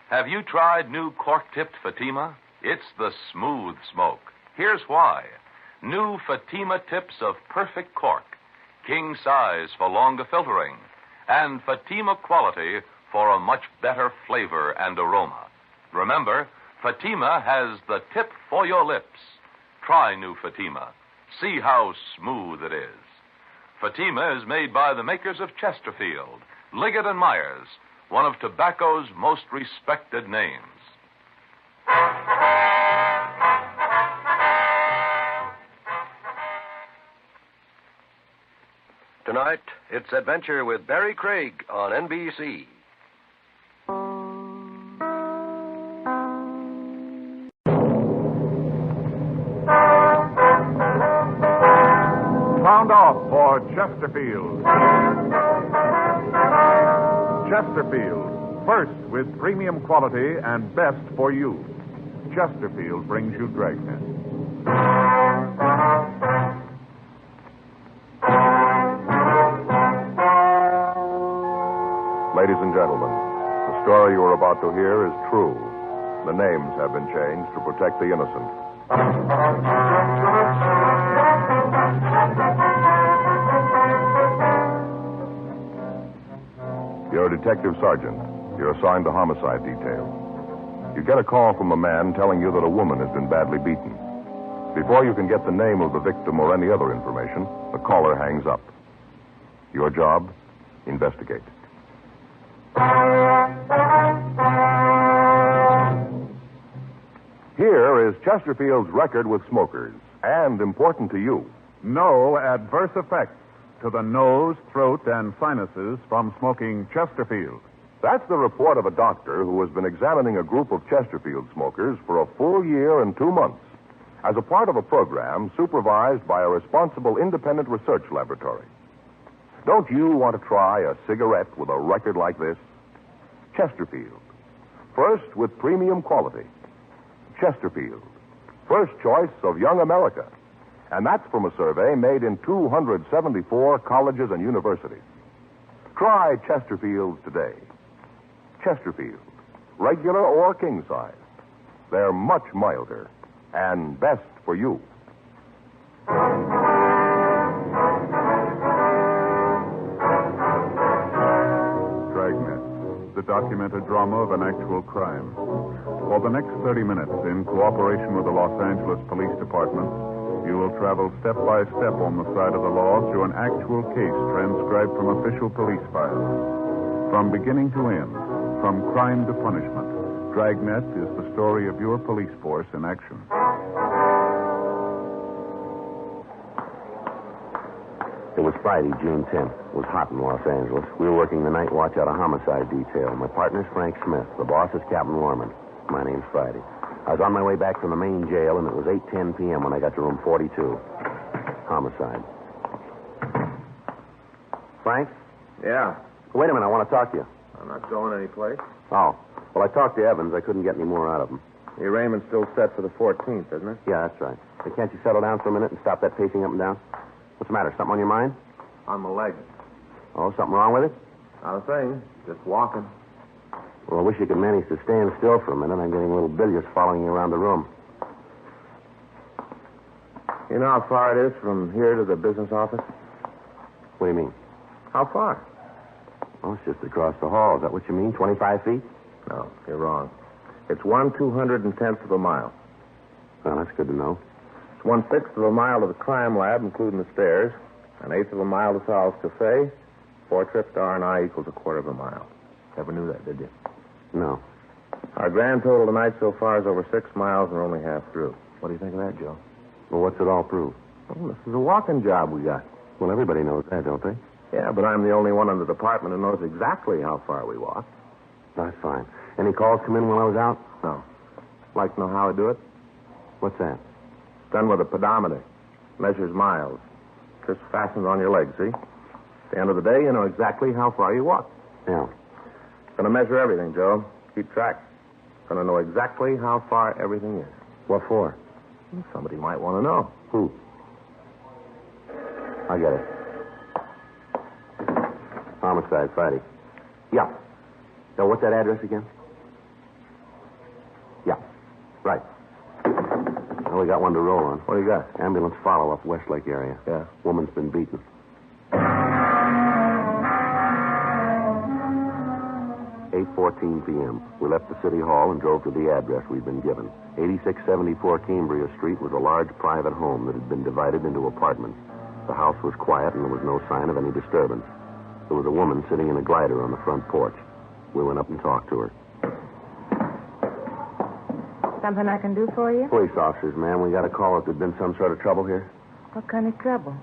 [SPEAKER 2] Have you tried new cork-tipped Fatima? It's the smooth smoke. Here's why. New Fatima tips of perfect cork, king size for longer filtering, and Fatima quality for a much better flavor and aroma. Remember, Fatima has the tip for your lips. Try new Fatima. See how smooth it is. Fatima is made by the makers of Chesterfield, Liggett & Myers, one of tobacco's most respected names.
[SPEAKER 3] Tonight, it's Adventure with Barry Craig on NBC.
[SPEAKER 8] Sound off for Chesterfield. Chesterfield, first with premium quality and best for you. Chesterfield brings you Dragnet. Ladies and gentlemen, the story you are about to hear is true. The names have been changed to protect the innocent. You're a detective sergeant. You're assigned to homicide detail. You get a call from a man telling you that a woman has been badly beaten. Before you can get the name of the victim or any other information, the caller hangs up. Your job? Investigate. Here is Chesterfield's record with smokers, and important to you.
[SPEAKER 12] No adverse effects to the nose, throat, and sinuses from smoking Chesterfield.
[SPEAKER 8] That's the report of a doctor who has been examining a group of Chesterfield smokers for a full year and 2 months as a part of a program supervised by a responsible independent research laboratory.
[SPEAKER 13] Don't you want to try a cigarette with a record like this? Chesterfield. First with premium quality. Chesterfield. First choice of young America. And that's from a survey made in 274 colleges and universities. Try Chesterfields today. Chesterfield. Regular or king size. They're much milder and best for you.
[SPEAKER 12] Dragnet, the documented drama of an actual crime. For the next 30 minutes, in cooperation with the Los Angeles Police Department, you will travel step by step on the side of the law through an actual case transcribed from official police files. From beginning to end, from crime to punishment, Dragnet is the story of your police force in action.
[SPEAKER 3] It was Friday, June 10th. It was hot in Los Angeles. We were working the night watch out of homicide detail. My partner's Frank Smith. The boss is Captain Lorman. My name's Friday. I was on my way back from the main jail, and it was 8:10 p.m. when I got to room 42. Homicide. Frank?
[SPEAKER 14] Yeah.
[SPEAKER 3] Wait a minute. I want to talk to you.
[SPEAKER 14] I'm not going anyplace.
[SPEAKER 3] Oh. Well, I talked to Evans. I couldn't get any more out of him.
[SPEAKER 14] The arraignment's still set for the 14th, isn't it?
[SPEAKER 3] Yeah, that's right. Hey, can't you settle down for a minute and stop that pacing up and down? What's the matter? Something on your mind?
[SPEAKER 14] On my leg.
[SPEAKER 3] Oh, something wrong with it?
[SPEAKER 14] Not a thing. Just walking.
[SPEAKER 3] Well, I wish you could manage to stand still for a minute. I'm getting little billiards following you around the room.
[SPEAKER 14] You know how far it is from here to the business office?
[SPEAKER 3] What do you mean?
[SPEAKER 14] How far?
[SPEAKER 3] Oh, it's just across the hall. Is that what you mean? 25 feet?
[SPEAKER 14] No, you're wrong. It's 1/210th of a mile.
[SPEAKER 3] Well, that's good to know.
[SPEAKER 14] It's 1/6 of a mile to the crime lab, including the stairs. 1/8 of a mile to Sal's Cafe. 4 trips to R&I equals 1/4 of a mile. Never knew that, did you?
[SPEAKER 3] No.
[SPEAKER 14] Our grand total tonight so far is over 6 miles, and we're only half through. What do you think of that, Joe?
[SPEAKER 3] Well, what's it all prove?
[SPEAKER 14] Well, this is a walking job we got.
[SPEAKER 3] Well, everybody knows that, don't they?
[SPEAKER 14] Yeah, but I'm the only one in the department who knows exactly how far we walk.
[SPEAKER 3] That's fine. Any calls come in while I was out?
[SPEAKER 14] No. Like to know how I do it?
[SPEAKER 3] What's that?
[SPEAKER 14] It's done with a pedometer. Measures miles. Just fastens on your leg, see? At the end of the day, you know exactly how far you walk.
[SPEAKER 3] Yeah.
[SPEAKER 14] Gonna measure everything, Joe. Keep track. Gonna know exactly how far everything is.
[SPEAKER 3] What for?
[SPEAKER 14] Somebody might want to know.
[SPEAKER 3] Who? I get it. Homicide, Friday. Yeah. So what's that address again? Yeah. Right. Well, we got one to roll on.
[SPEAKER 14] What do you got?
[SPEAKER 3] Ambulance follow-up, Westlake area.
[SPEAKER 14] Yeah.
[SPEAKER 3] Woman's been beaten. 8:14 p.m. We left the city hall and drove to the address we'd been given. 8674 Cambria Street was a large private home that had been divided into apartments. The house was quiet and there was no sign of any disturbance. There was a woman sitting in a glider on the front porch. We went up and talked to her.
[SPEAKER 6] Something I can do for you?
[SPEAKER 3] Police officers, ma'am. We got a call that there'd been some sort of trouble here.
[SPEAKER 6] What kind of trouble?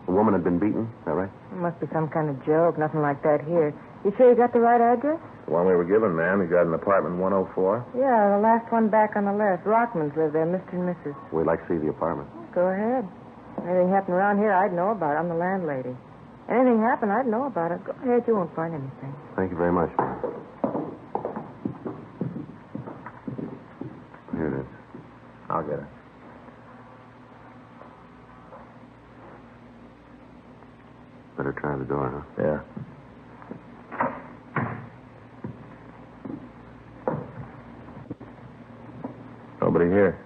[SPEAKER 3] A woman had been beaten. Is that right?
[SPEAKER 6] It must be some kind of joke. Nothing like that here. You sure you got the right address?
[SPEAKER 14] The one we were given, ma'am. You got an apartment 104?
[SPEAKER 6] Yeah, the last one back on the left. Rockmans live there, Mr. and Mrs.
[SPEAKER 3] We'd like to see the apartment.
[SPEAKER 6] Go ahead. Anything happened around here, I'd know about it. I'm the landlady. Anything happened, I'd know about it. Go ahead, you won't find anything.
[SPEAKER 3] Thank you very much, ma'am. Here it is.
[SPEAKER 14] I'll get it.
[SPEAKER 3] Better try the door, huh?
[SPEAKER 14] Yeah. Nobody here.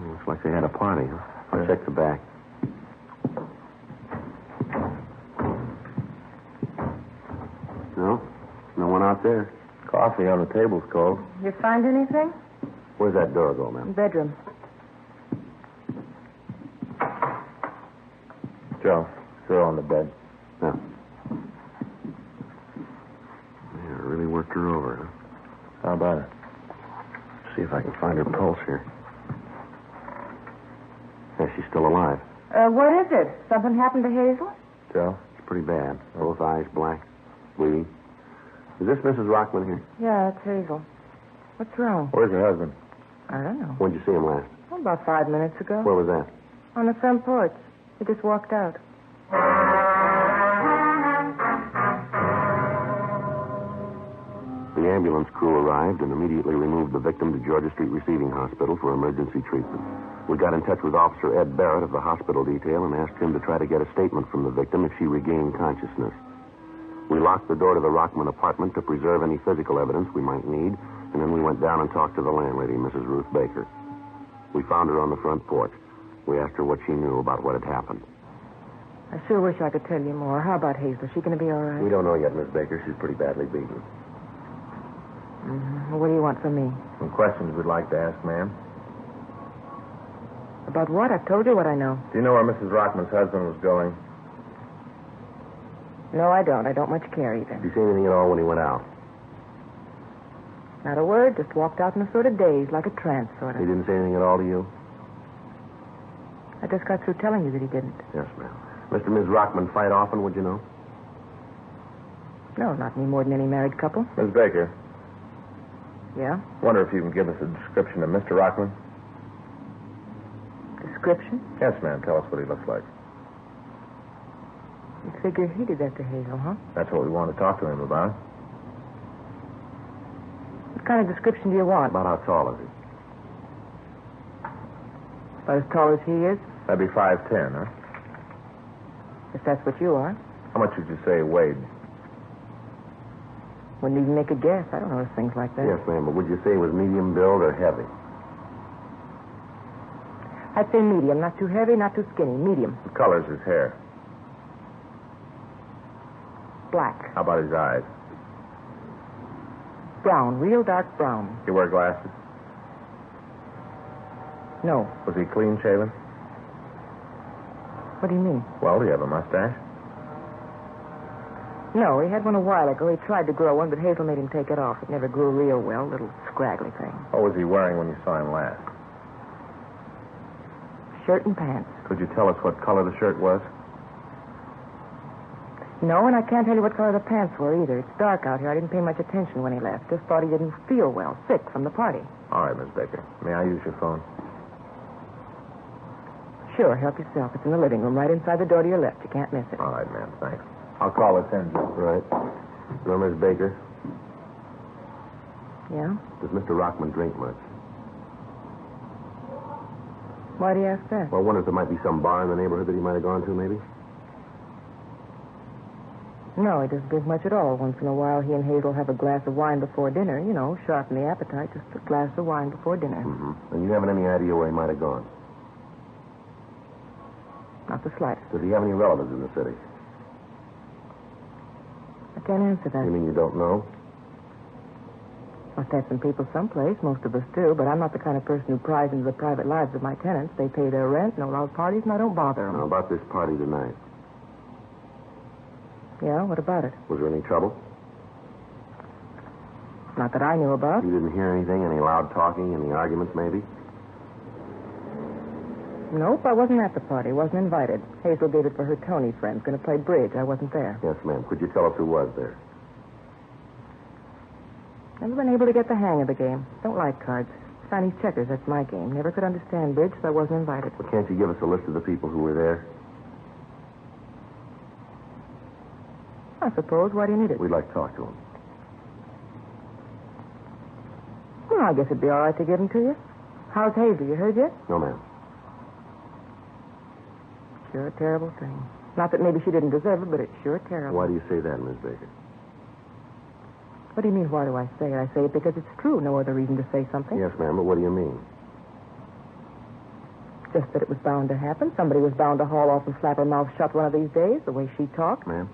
[SPEAKER 3] Looks like they had a party, huh? I'll check the back. No? No one out there.
[SPEAKER 14] Coffee on the table's cold.
[SPEAKER 6] You find anything?
[SPEAKER 3] Where's that door go, ma'am?
[SPEAKER 6] Bedroom.
[SPEAKER 14] Joe, throw on the bed.
[SPEAKER 3] Yeah. Yeah, really worked her over, huh?
[SPEAKER 14] How about it?
[SPEAKER 3] See if I can find her pulse here. Yeah, she's still alive.
[SPEAKER 6] What is it? Something happened to Hazel?
[SPEAKER 14] Joe?
[SPEAKER 3] It's pretty bad. Both eyes black, bleeding. Is this Mrs. Rockman here?
[SPEAKER 6] Yeah, it's Hazel. What's wrong?
[SPEAKER 14] Where's your husband?
[SPEAKER 6] I don't know.
[SPEAKER 3] When'd you see him last?
[SPEAKER 6] Oh, about 5 minutes ago.
[SPEAKER 3] Where was that?
[SPEAKER 6] On the front porch. He just walked out.
[SPEAKER 3] The ambulance crew arrived and immediately removed the victim to Georgia Street Receiving Hospital for emergency treatment. We got in touch with Officer Ed Barrett of the hospital detail and asked him to try to get a statement from the victim if she regained consciousness. We locked the door to the Rockman apartment to preserve any physical evidence we might need, and then we went down and talked to the landlady, Mrs. Ruth Baker. We found her on the front porch. We asked her what she knew about what had happened.
[SPEAKER 15] I sure wish I could tell you more. How about Hazel? Is she going to be all right?
[SPEAKER 3] We don't know yet, Miss Baker. She's pretty badly beaten.
[SPEAKER 15] Mm-hmm. Well, what do you want from me?
[SPEAKER 14] Some questions we'd like to ask, ma'am.
[SPEAKER 15] About what? I've told you what I know.
[SPEAKER 14] Do you know where Mrs. Rockman's husband was going?
[SPEAKER 15] No, I don't. I don't much care either.
[SPEAKER 3] Did you say anything at all when he went out?
[SPEAKER 15] Not a word. Just walked out in a sort of daze, like a trance, sort of.
[SPEAKER 3] He didn't say anything at all to you?
[SPEAKER 15] I just got through telling you that he didn't.
[SPEAKER 3] Yes, ma'am. Mr. and Ms. Rockman fight often, would you know?
[SPEAKER 15] No, not any more than any married couple.
[SPEAKER 14] Miss Baker.
[SPEAKER 15] Yeah?
[SPEAKER 14] Wonder if you can give us a description of Mr. Rockman?
[SPEAKER 15] Description?
[SPEAKER 14] Yes, ma'am. Tell us what he looks like.
[SPEAKER 15] You figure he did that to Hazel, huh?
[SPEAKER 14] That's what we want to talk to him about.
[SPEAKER 15] What kind of description do you want?
[SPEAKER 3] About how tall is he?
[SPEAKER 15] About as tall as he is?
[SPEAKER 14] That'd be 5'10", huh?
[SPEAKER 15] If that's what you are.
[SPEAKER 14] How much would you say he weighed?
[SPEAKER 15] Wouldn't even make a guess. I don't notice things like that.
[SPEAKER 3] Yes, ma'am, but would you say he was medium build or heavy?
[SPEAKER 15] I'd say medium. Not too heavy, not too skinny. Medium.
[SPEAKER 14] What color's his hair?
[SPEAKER 15] Black.
[SPEAKER 14] How about his eyes?
[SPEAKER 15] Brown. Real dark brown.
[SPEAKER 14] He wear glasses?
[SPEAKER 15] No.
[SPEAKER 14] Was he clean shaven?
[SPEAKER 15] What do you mean?
[SPEAKER 14] Well, do you have a mustache?
[SPEAKER 15] No, he had one a while ago. He tried to grow one, but Hazel made him take it off. It never grew real well. Little scraggly thing.
[SPEAKER 14] What was he wearing when you saw him last?
[SPEAKER 15] Shirt and pants.
[SPEAKER 14] Could you tell us what color the shirt was?
[SPEAKER 15] No, and I can't tell you what color the pants were either. It's dark out here. I didn't pay much attention when he left. Just thought he didn't feel well. Sick from the party.
[SPEAKER 14] All right, Miss Baker. May I use your phone?
[SPEAKER 15] Sure, help yourself. It's in the living room, right inside the door to your left. You can't miss it.
[SPEAKER 14] All right, ma'am. Thanks. I'll call this in.
[SPEAKER 3] Right. No, Miss Baker.
[SPEAKER 15] Yeah?
[SPEAKER 3] Does Mr. Rockman drink much?
[SPEAKER 15] Why do you ask that?
[SPEAKER 3] Well, I wonder if there might be some bar in the neighborhood that he might have gone to, maybe?
[SPEAKER 15] No, he doesn't drink much at all. Once in a while, he and Hazel have a glass of wine before dinner. You know, sharpen the appetite. Just a glass of wine before dinner.
[SPEAKER 3] Mm-hmm. And you haven't any idea where he might have gone?
[SPEAKER 15] Not the slightest.
[SPEAKER 3] Does he have any relatives in the city?
[SPEAKER 15] I can't answer that.
[SPEAKER 3] You mean you don't know?
[SPEAKER 15] Must have some people someplace. Most of us do. But I'm not the kind of person who pries into the private lives of my tenants. They pay their rent, no loud parties, and I don't bother them.
[SPEAKER 3] Now, about this party tonight.
[SPEAKER 15] Yeah, what about it?
[SPEAKER 3] Was there any trouble?
[SPEAKER 15] Not that I knew about.
[SPEAKER 3] You didn't hear anything? Any loud talking? Any arguments, maybe?
[SPEAKER 15] Nope, I wasn't at the party. Wasn't invited. Hazel gave it for her Tony friends. Going to play bridge. I wasn't there.
[SPEAKER 3] Yes, ma'am. Could you tell us who was there?
[SPEAKER 15] Never been able to get the hang of the game. Don't like cards. Chinese checkers, that's my game. Never could understand bridge, so I wasn't invited.
[SPEAKER 3] Well, can't you give us a list of the people who were there?
[SPEAKER 15] I suppose. Why do you need it?
[SPEAKER 3] We'd like to talk to them.
[SPEAKER 15] Well, I guess it'd be all right to give them to you. How's Hazel? You heard yet?
[SPEAKER 3] No, ma'am.
[SPEAKER 15] Sure a terrible thing. Not that maybe she didn't deserve it, but it's sure terrible.
[SPEAKER 3] Why do you say that, Miss Baker?
[SPEAKER 15] What do you mean, why do I say it? I say it because it's true. No other reason to say something.
[SPEAKER 3] Yes, ma'am, but what do you mean?
[SPEAKER 15] Just that it was bound to happen. Somebody was bound to haul off and slap her mouth shut one of these days, the way she talked.
[SPEAKER 3] Ma'am?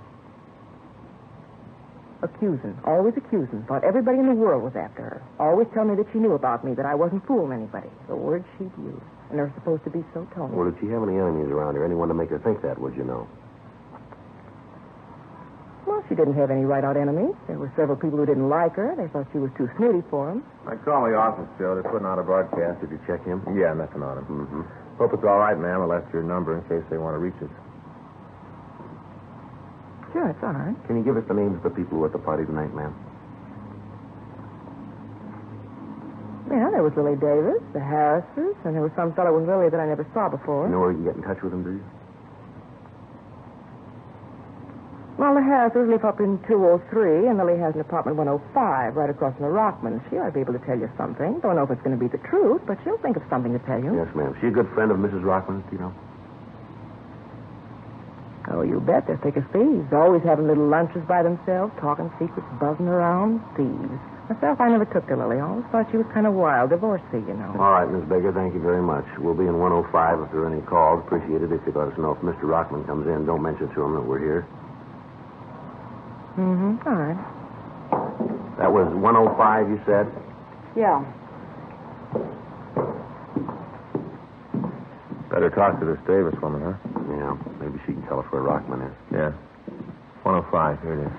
[SPEAKER 15] Accusing. Always accusing. Thought everybody in the world was after her. Always tell me that she knew about me, that I wasn't fooling anybody. The words she'd use. And they're supposed to be so tony.
[SPEAKER 3] Well, did she have any enemies around her? Anyone to make her think that, would you know?
[SPEAKER 15] Well, she didn't have any right-out enemies. There were several people who didn't like her. They thought she was too snooty for them.
[SPEAKER 14] I call the office, Joe. They're putting out a broadcast.
[SPEAKER 3] Did you check him?
[SPEAKER 14] Yeah, nothing on him.
[SPEAKER 3] Mm-hmm.
[SPEAKER 14] Hope it's all right, ma'am. I left your number in case they want to reach us.
[SPEAKER 15] Sure, it's all right.
[SPEAKER 3] Can you give us the names of the people who were at the party tonight, ma'am?
[SPEAKER 15] Yeah, there was Lily Davis, the Harrises, and there was some fellow with Lily that I never saw before.
[SPEAKER 3] You know where you can get in touch with them, do you?
[SPEAKER 15] Well, the Harrises live up in 203, and Lily has an apartment 105 right across from the Rockmans. She ought to be able to tell you something. Don't know if it's going to be the truth, but she'll think of something to tell you.
[SPEAKER 3] Yes, ma'am. She a good friend of Mrs. Rockman's, do you know?
[SPEAKER 15] Oh, you bet. They're thick as thieves. Always having little lunches by themselves, talking secrets, buzzing around. Thieves. Myself, I never took to Lily. I always thought she was kind of wild, divorcee, you know.
[SPEAKER 3] All right, Miss Baker, thank you very much. We'll be in 105 if there are any calls. Appreciate it if you let us know. If Mr. Rockman comes in, don't mention to him that we're here.
[SPEAKER 15] Mm-hmm. All right.
[SPEAKER 3] That was 105, you said?
[SPEAKER 15] Yeah.
[SPEAKER 14] Better talk to this Davis woman, huh?
[SPEAKER 3] Yeah. Maybe she can tell us where Rockman is.
[SPEAKER 14] Yeah. 105. Here it is.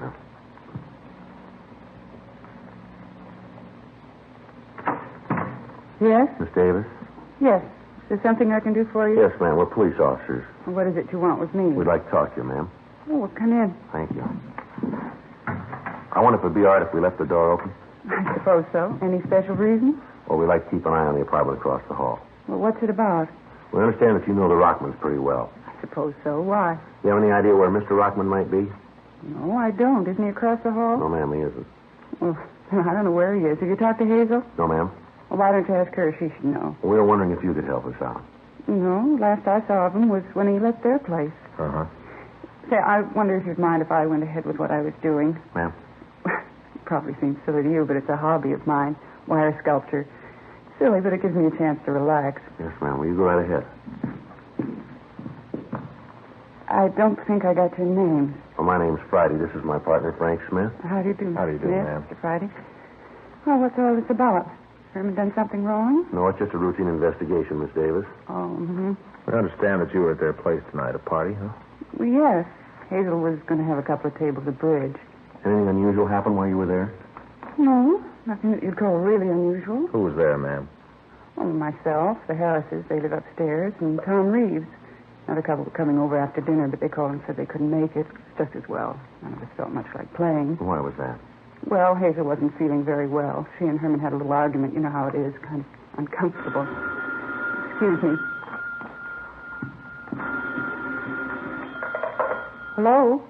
[SPEAKER 16] Yes?
[SPEAKER 3] Miss Davis?
[SPEAKER 16] Yes. Is there something I can do for you?
[SPEAKER 3] Yes, ma'am. We're police officers.
[SPEAKER 16] What is it you want with me?
[SPEAKER 3] We'd like to talk to you, ma'am.
[SPEAKER 16] Oh, well, come in.
[SPEAKER 3] Thank you. I wonder if it'd be all right if we left the door open.
[SPEAKER 16] I suppose so. Any special reason?
[SPEAKER 3] Well, we'd like to keep an eye on the apartment across the hall.
[SPEAKER 16] Well, what's it about?
[SPEAKER 3] We understand that you know the Rockmans pretty well.
[SPEAKER 16] I suppose so. Why?
[SPEAKER 3] You have any idea where Mr. Rockman might be?
[SPEAKER 16] No, I don't. Isn't he across the hall?
[SPEAKER 3] No, ma'am, he isn't.
[SPEAKER 16] Well, I don't know where he is. Have you talked to Hazel?
[SPEAKER 3] No, ma'am.
[SPEAKER 16] Well, why don't you ask her? She should know.
[SPEAKER 3] We were wondering if you could help us out.
[SPEAKER 16] No, last I saw of him was when he left their place.
[SPEAKER 3] Uh-huh.
[SPEAKER 16] Say, I wonder if you'd mind if I went ahead with what I was doing.
[SPEAKER 3] Ma'am?
[SPEAKER 16] Probably seems silly to you, but it's a hobby of mine. Wire sculpture. Silly, but it gives me a chance to relax.
[SPEAKER 3] Yes, ma'am. Well, you go right ahead.
[SPEAKER 16] I don't think I got your name.
[SPEAKER 3] Well, my name's Friday. This is my partner, Frank Smith.
[SPEAKER 16] How do you do?
[SPEAKER 14] How do you do,
[SPEAKER 16] Yes,
[SPEAKER 14] ma'am?
[SPEAKER 16] Mr. Friday. Well, what's all this about? Herman done something wrong?
[SPEAKER 3] No, it's just a routine investigation, Miss Davis.
[SPEAKER 16] Oh, mm-hmm.
[SPEAKER 14] We understand that you were at their place tonight, a party, huh?
[SPEAKER 16] Well, yes. Hazel was going to have a couple of tables of bridge.
[SPEAKER 3] Anything unusual happen while you were there?
[SPEAKER 16] No, nothing that you'd call really unusual.
[SPEAKER 14] Who was there, ma'am?
[SPEAKER 16] Well, myself, the Harrises, they live upstairs, and Tom Reeves. Another couple were coming over after dinner, but they called and said they couldn't make it. Just as well. None of us felt much like playing.
[SPEAKER 3] Why was that?
[SPEAKER 16] Well, Hazel wasn't feeling very well. She and Herman had a little argument. You know how it is, kind of uncomfortable. Excuse me. Hello?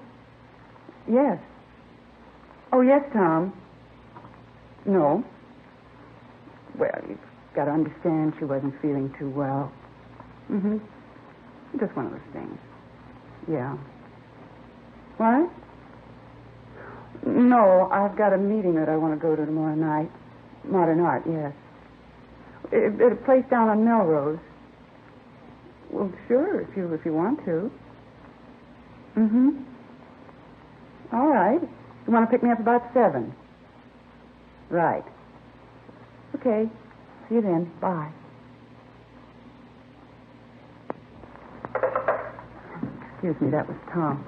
[SPEAKER 16] Yes. Oh, yes, Tom. No. Well, you've got to understand she wasn't feeling too well. Mm-hmm. Just one of those things. Yeah. What? No, I've got a meeting that I want to go to tomorrow night. Modern art, yes. At a place down on Melrose. Well, sure, if you want to. Mm-hmm. All right. You want to pick me up about 7? Right. Okay. See you then. Bye. Excuse me, that was Tom.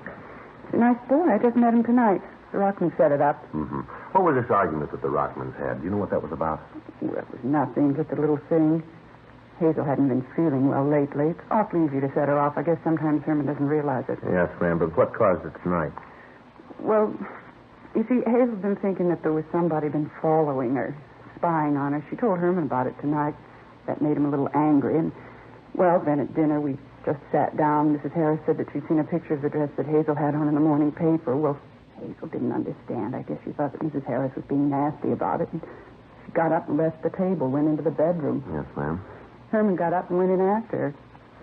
[SPEAKER 16] He's a nice boy. I just met him tonight. The Rockman set it up.
[SPEAKER 3] Mm-hmm. What was this argument that the Rockmans had? Do you know what that was about?
[SPEAKER 16] Well, it was nothing, just a little thing. Hazel hadn't been feeling well lately. It's awfully easy to set her off. I guess sometimes Herman doesn't realize it.
[SPEAKER 14] Yes, ma'am, but what caused it tonight?
[SPEAKER 16] Well, you see, Hazel's been thinking that there was somebody been following her, spying on her. She told Herman about it tonight. That made him a little angry. And, well, then at dinner we just sat down. Mrs. Harris said that she'd seen a picture of the dress that Hazel had on in the morning paper. Well, Hazel didn't understand. I guess she thought that Mrs. Harris was being nasty about it. And she got up and left the table, went into the bedroom.
[SPEAKER 3] Yes, ma'am.
[SPEAKER 16] Herman got up and went in after her.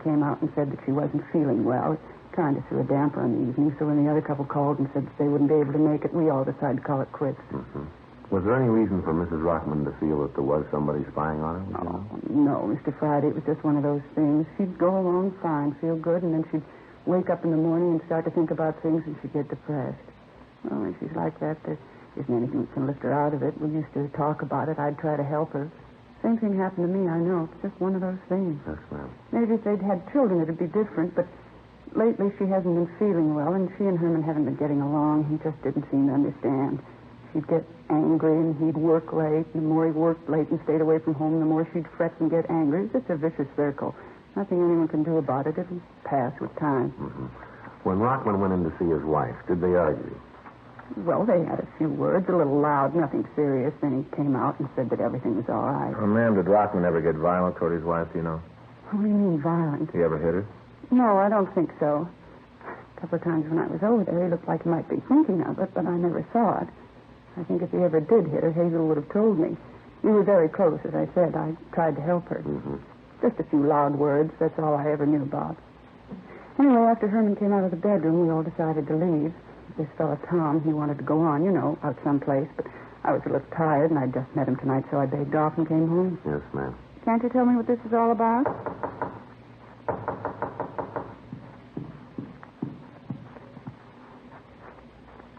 [SPEAKER 16] Came out and said that she wasn't feeling well. It kind of threw a damper on the evening, so when the other couple called and said that they wouldn't be able to make it, we all decided to call it quits.
[SPEAKER 3] Mm-hmm. Was there any reason for Mrs. Rockman to feel that there was somebody spying on her?
[SPEAKER 16] Oh, no, Mr. Friday. It was just one of those things. She'd go along fine, feel good, and then she'd wake up in the morning and start to think about things, and she'd get depressed. Well, when she's like that, there isn't anything that can lift her out of it. We used to talk about it. I'd try to help her. Same thing happened to me, I know. It's just one of those things.
[SPEAKER 3] Yes, ma'am.
[SPEAKER 16] Maybe if they'd had children, it'd be different, but lately she hasn't been feeling well, and she and Herman haven't been getting along. He just didn't seem to understand. She'd get angry, and he'd work late. And the more he worked late and stayed away from home, the more she'd fret and get angry. It's just a vicious circle. Nothing anyone can do about it. It'll pass with time.
[SPEAKER 3] Mm-hmm. When Rockman went in to see his wife, did they argue?
[SPEAKER 16] Well, they had a few words, a little loud, nothing serious. Then he came out and said that everything was all right.
[SPEAKER 14] Oh, ma'am, did Rockman ever get violent toward his wife, do you know?
[SPEAKER 16] What do you mean, violent?
[SPEAKER 14] He ever hit her?
[SPEAKER 16] No, I don't think so. A couple of times when I was over there, he looked like he might be thinking of it, but I never saw it. I think if he ever did hit her, Hazel would have told me. We were very close, as I said. I tried to help her.
[SPEAKER 3] Mm-hmm.
[SPEAKER 16] Just a few loud words. That's all I ever knew about. Anyway, after Herman came out of the bedroom, we all decided to leave. This fellow, Tom, he wanted to go on, out someplace, but I was a little tired, and I'd just met him tonight, so I begged off and came home.
[SPEAKER 3] Yes, ma'am.
[SPEAKER 16] Can't you tell me what this is all about?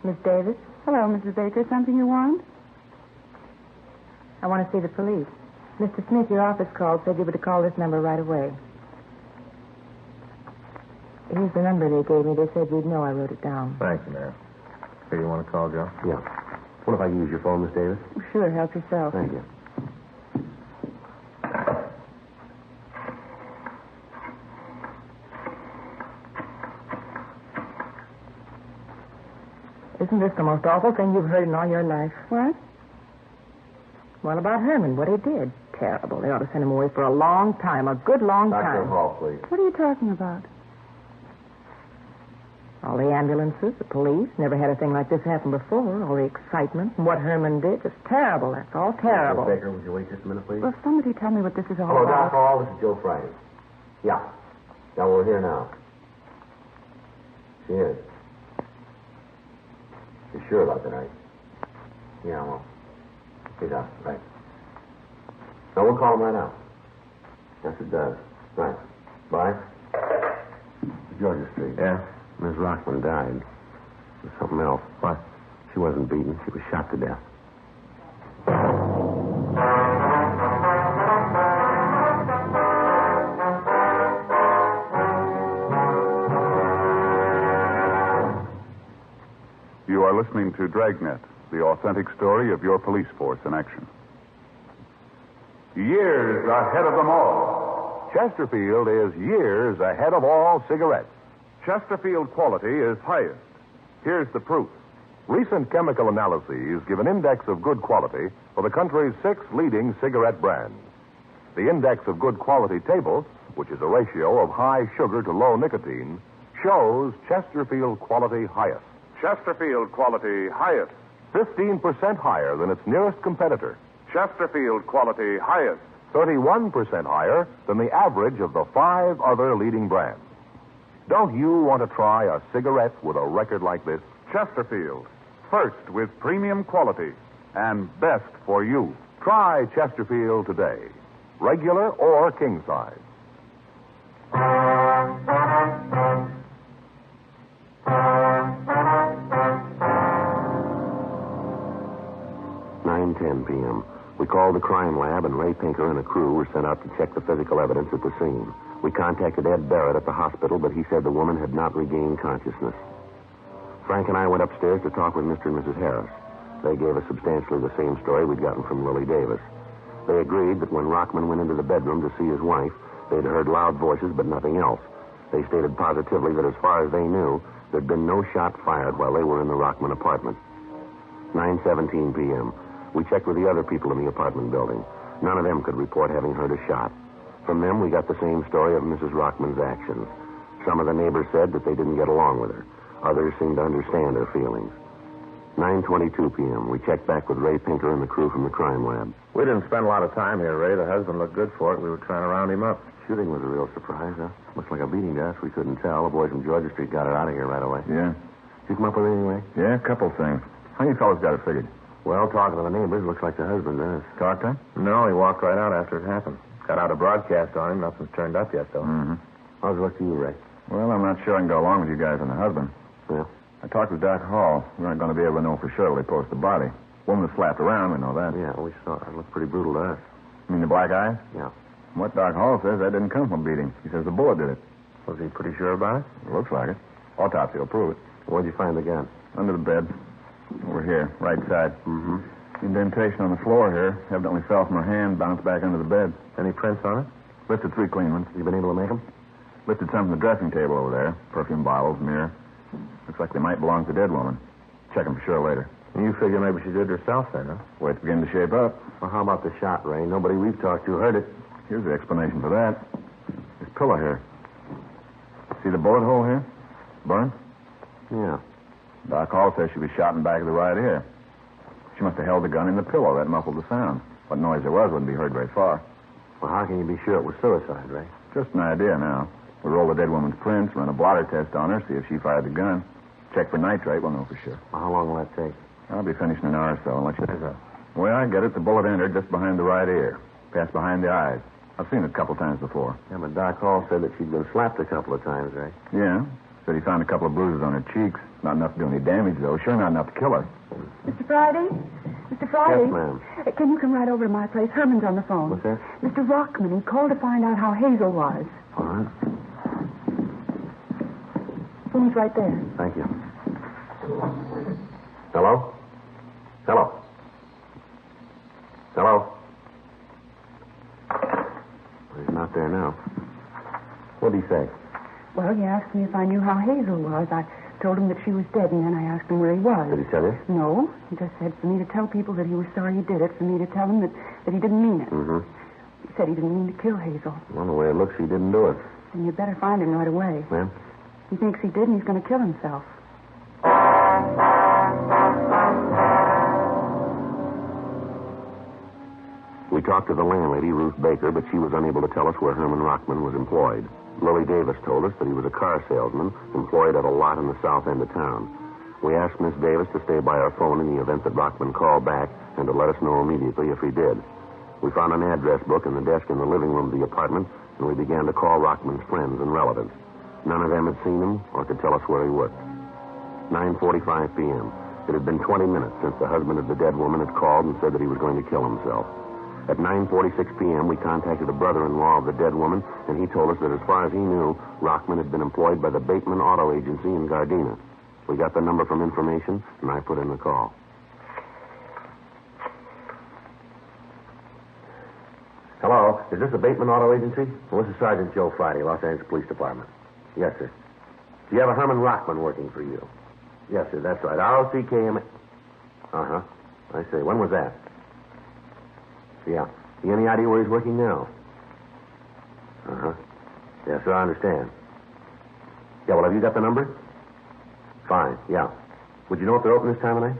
[SPEAKER 15] Miss Davis?
[SPEAKER 16] Hello, Mrs. Baker. Something you want?
[SPEAKER 15] I want to see the police. Mr. Smith, your office called, said you were to call this number right away. Here's the number they gave me. They said you'd know I wrote it down.
[SPEAKER 14] Thanks, Mary. Here, you want to call, Joe?
[SPEAKER 3] Yeah. What if I use your phone, Miss Davis?
[SPEAKER 16] Sure, help yourself.
[SPEAKER 3] Thank you.
[SPEAKER 15] Isn't this the most awful thing you've heard in all your life?
[SPEAKER 16] What?
[SPEAKER 15] Well, about Herman, what he did. Terrible. They ought to send him away for a long time, a good long
[SPEAKER 3] Dr.
[SPEAKER 15] time.
[SPEAKER 3] Hall, please.
[SPEAKER 16] What are you talking about?
[SPEAKER 15] All the ambulances, the police, never had a thing like this happen before. All the excitement and what Herman did, just terrible. That's all terrible.
[SPEAKER 3] Miss Baker, would you wait just a minute, please?
[SPEAKER 16] Well, somebody tell me what this is all
[SPEAKER 3] Hello,
[SPEAKER 16] about.
[SPEAKER 3] Dr. Hall. This is Joe Friday. Yeah. Yeah, we're here now. She is. You're sure about that, right? Yeah, well. Okay, Doctor. Right. No, we'll call him right now. Yes, it does. Right. Bye. Georgia Street.
[SPEAKER 14] Yeah?
[SPEAKER 3] Miss Rockman died. There's something else.
[SPEAKER 14] What?
[SPEAKER 3] She wasn't beaten. She was shot to death.
[SPEAKER 12] You are listening to Dragnet, the authentic story of your police force in action. Years ahead of them all.
[SPEAKER 13] Chesterfield is years ahead of all cigarettes.
[SPEAKER 12] Chesterfield quality is highest.
[SPEAKER 13] Here's the proof. Recent chemical analyses give an index of good quality for the country's 6 leading cigarette brands. The index of good quality table, which is a ratio of high sugar to low nicotine, shows Chesterfield quality highest.
[SPEAKER 12] Chesterfield quality highest.
[SPEAKER 13] 15% higher than its nearest competitor.
[SPEAKER 12] Chesterfield quality highest.
[SPEAKER 13] 31% higher than the average of the 5 other leading brands. Don't you want to try a cigarette with a record like this?
[SPEAKER 12] Chesterfield. First with premium quality and best for you.
[SPEAKER 13] Try Chesterfield today. Regular or king size.
[SPEAKER 3] p.m. We called the crime lab, and Ray Pinker and a crew were sent out to check the physical evidence at the scene. We contacted Ed Barrett at the hospital, but he said the woman had not regained consciousness. Frank and I went upstairs to talk with Mr. and Mrs. Harris. They gave us substantially the same story we'd gotten from Lilly Davis. They agreed that when Rockman went into the bedroom to see his wife, they'd heard loud voices but nothing else. They stated positively that as far as they knew, there'd been no shot fired while they were in the Rockman apartment. 9:17 p.m. We checked with the other people in the apartment building. None of them could report having heard a shot. From them, we got the same story of Mrs. Rockman's actions. Some of the neighbors said that they didn't get along with her. Others seemed to understand her feelings. 9:22 p.m. We checked back with Ray Pinker and the crew from the crime lab.
[SPEAKER 14] We didn't spend a lot of time here, Ray. The husband looked good for it. We were trying to round him up.
[SPEAKER 3] Shooting was a real surprise, huh? Looks like a beating to us. We couldn't tell. The boys from Georgia Street got her out of here right away.
[SPEAKER 12] Yeah.
[SPEAKER 3] Did you come up with it anyway?
[SPEAKER 12] Yeah, a couple things. How you fellas got it figured?
[SPEAKER 3] Well, talking to the neighbors, looks like the husband does.
[SPEAKER 12] Talked to him?
[SPEAKER 14] No, he walked right out after it happened. Got out a broadcast on him. Nothing's turned up yet, though.
[SPEAKER 12] Mm-hmm.
[SPEAKER 3] How's it look to you, Ray?
[SPEAKER 12] Well, I'm not sure I can go along with you guys and the husband.
[SPEAKER 3] Yeah.
[SPEAKER 12] I talked with Doc Hall. We aren't going to be able to know for sure till they post the body. Woman was slapped around, we know that.
[SPEAKER 3] Yeah, we saw it. It looked pretty brutal to us.
[SPEAKER 12] You mean the black eye?
[SPEAKER 3] Yeah.
[SPEAKER 12] From what Doc Hall says, that didn't come from beating. He says the bullet did it.
[SPEAKER 14] Was he pretty sure about it?
[SPEAKER 12] It looks like it. Autopsy will prove it.
[SPEAKER 3] Where'd you find the gun?
[SPEAKER 12] Under the bed. Over here, right side.
[SPEAKER 3] Mm-hmm.
[SPEAKER 12] Indentation on the floor here. Evidently fell from her hand, bounced back under the bed.
[SPEAKER 14] Any prints on it?
[SPEAKER 12] Lifted 3 clean ones.
[SPEAKER 3] You been able to make them?
[SPEAKER 12] Lifted some from the dressing table over there. Perfume bottles, mirror. Looks like they might belong to the dead woman. Check them for sure later.
[SPEAKER 14] You figure maybe she did it herself then, huh?
[SPEAKER 12] Way it's beginning to shape up.
[SPEAKER 3] Well, how about the shot, Ray? Nobody we've talked to heard it.
[SPEAKER 12] Here's the explanation for that. This pillow here. See the bullet hole here? Burnt?
[SPEAKER 14] Yeah.
[SPEAKER 12] Doc Hall says she was shot in the back of the right ear. She must have held the gun in the pillow. That muffled the sound. What noise there was wouldn't be heard very far.
[SPEAKER 14] Well, how can you be sure it was suicide, Ray?
[SPEAKER 12] Just an idea now. We'll roll the dead woman's prints, run a blotter test on her, see if she fired the gun. Check for nitrate. We'll know for sure.
[SPEAKER 14] Well, how long will that take?
[SPEAKER 12] I'll be finished in an hour or so. I'll let you know. Well, I get it. The bullet entered just behind the right ear. Passed behind the eyes. I've seen it a couple times before.
[SPEAKER 14] Yeah, but Doc Hall said that she'd been slapped a couple of times, Ray.
[SPEAKER 12] Yeah. Said he found a couple of bruises on her cheeks. Not enough to do any damage, though. Sure not enough to kill her.
[SPEAKER 16] Mr. Friday? Mr. Friday?
[SPEAKER 14] Yes, ma'am.
[SPEAKER 16] Can you come right over to my place? Herman's on the phone.
[SPEAKER 14] What's that?
[SPEAKER 16] Mr. Rockman. He called to find out how Hazel was.
[SPEAKER 14] All right.
[SPEAKER 16] Phone's right there.
[SPEAKER 14] Thank you. Hello? Hello? Hello? He's not there now. What'd he say?
[SPEAKER 16] Well, he asked me if I knew how Hazel was. I told him that she was dead, and then I asked him where he was.
[SPEAKER 14] Did he tell you?
[SPEAKER 16] No. He just said for me to tell people that he was sorry he did it, for me to tell him that he didn't mean it.
[SPEAKER 14] Mm-hmm.
[SPEAKER 16] He said he didn't mean to kill Hazel.
[SPEAKER 14] Well, the way it looks, he didn't do it.
[SPEAKER 16] And you better find him right away.
[SPEAKER 14] Ma'am?
[SPEAKER 16] He thinks he did, and he's going to kill himself.
[SPEAKER 14] We talked to the landlady, Ruth Baker, but she was unable to tell us where Herman Rockman was employed. Lilly Davis told us that he was a car salesman employed at a lot in the south end of town. We asked Miss Davis to stay by our phone in the event that Rockman called back and to let us know immediately if he did. We found an address book in the desk in the living room of the apartment, and we began to call Rockman's friends and relatives. None of them had seen him or could tell us where he worked. 9:45 p.m. It had been 20 minutes since the husband of the dead woman had called and said that he was going to kill himself. At 9:46 p.m., we contacted a brother-in-law of the dead woman, and he told us that as far as he knew, Rockman had been employed by the Bateman Auto Agency in Gardena. We got the number from information, and I put in the call. Hello, is this the Bateman Auto Agency? Well, this is Sergeant Joe Friday, Los Angeles Police Department. Yes, sir. Do you have a Herman Rockman working for you? Yes, sir, that's right. R-O-C-K-M... Uh-huh. I see. When was that? Yeah. You any idea where he's working now? Uh-huh. Yes, sir, I understand. Yeah, well, have you got the number? Fine, yeah. Would you know if they're open this time of night?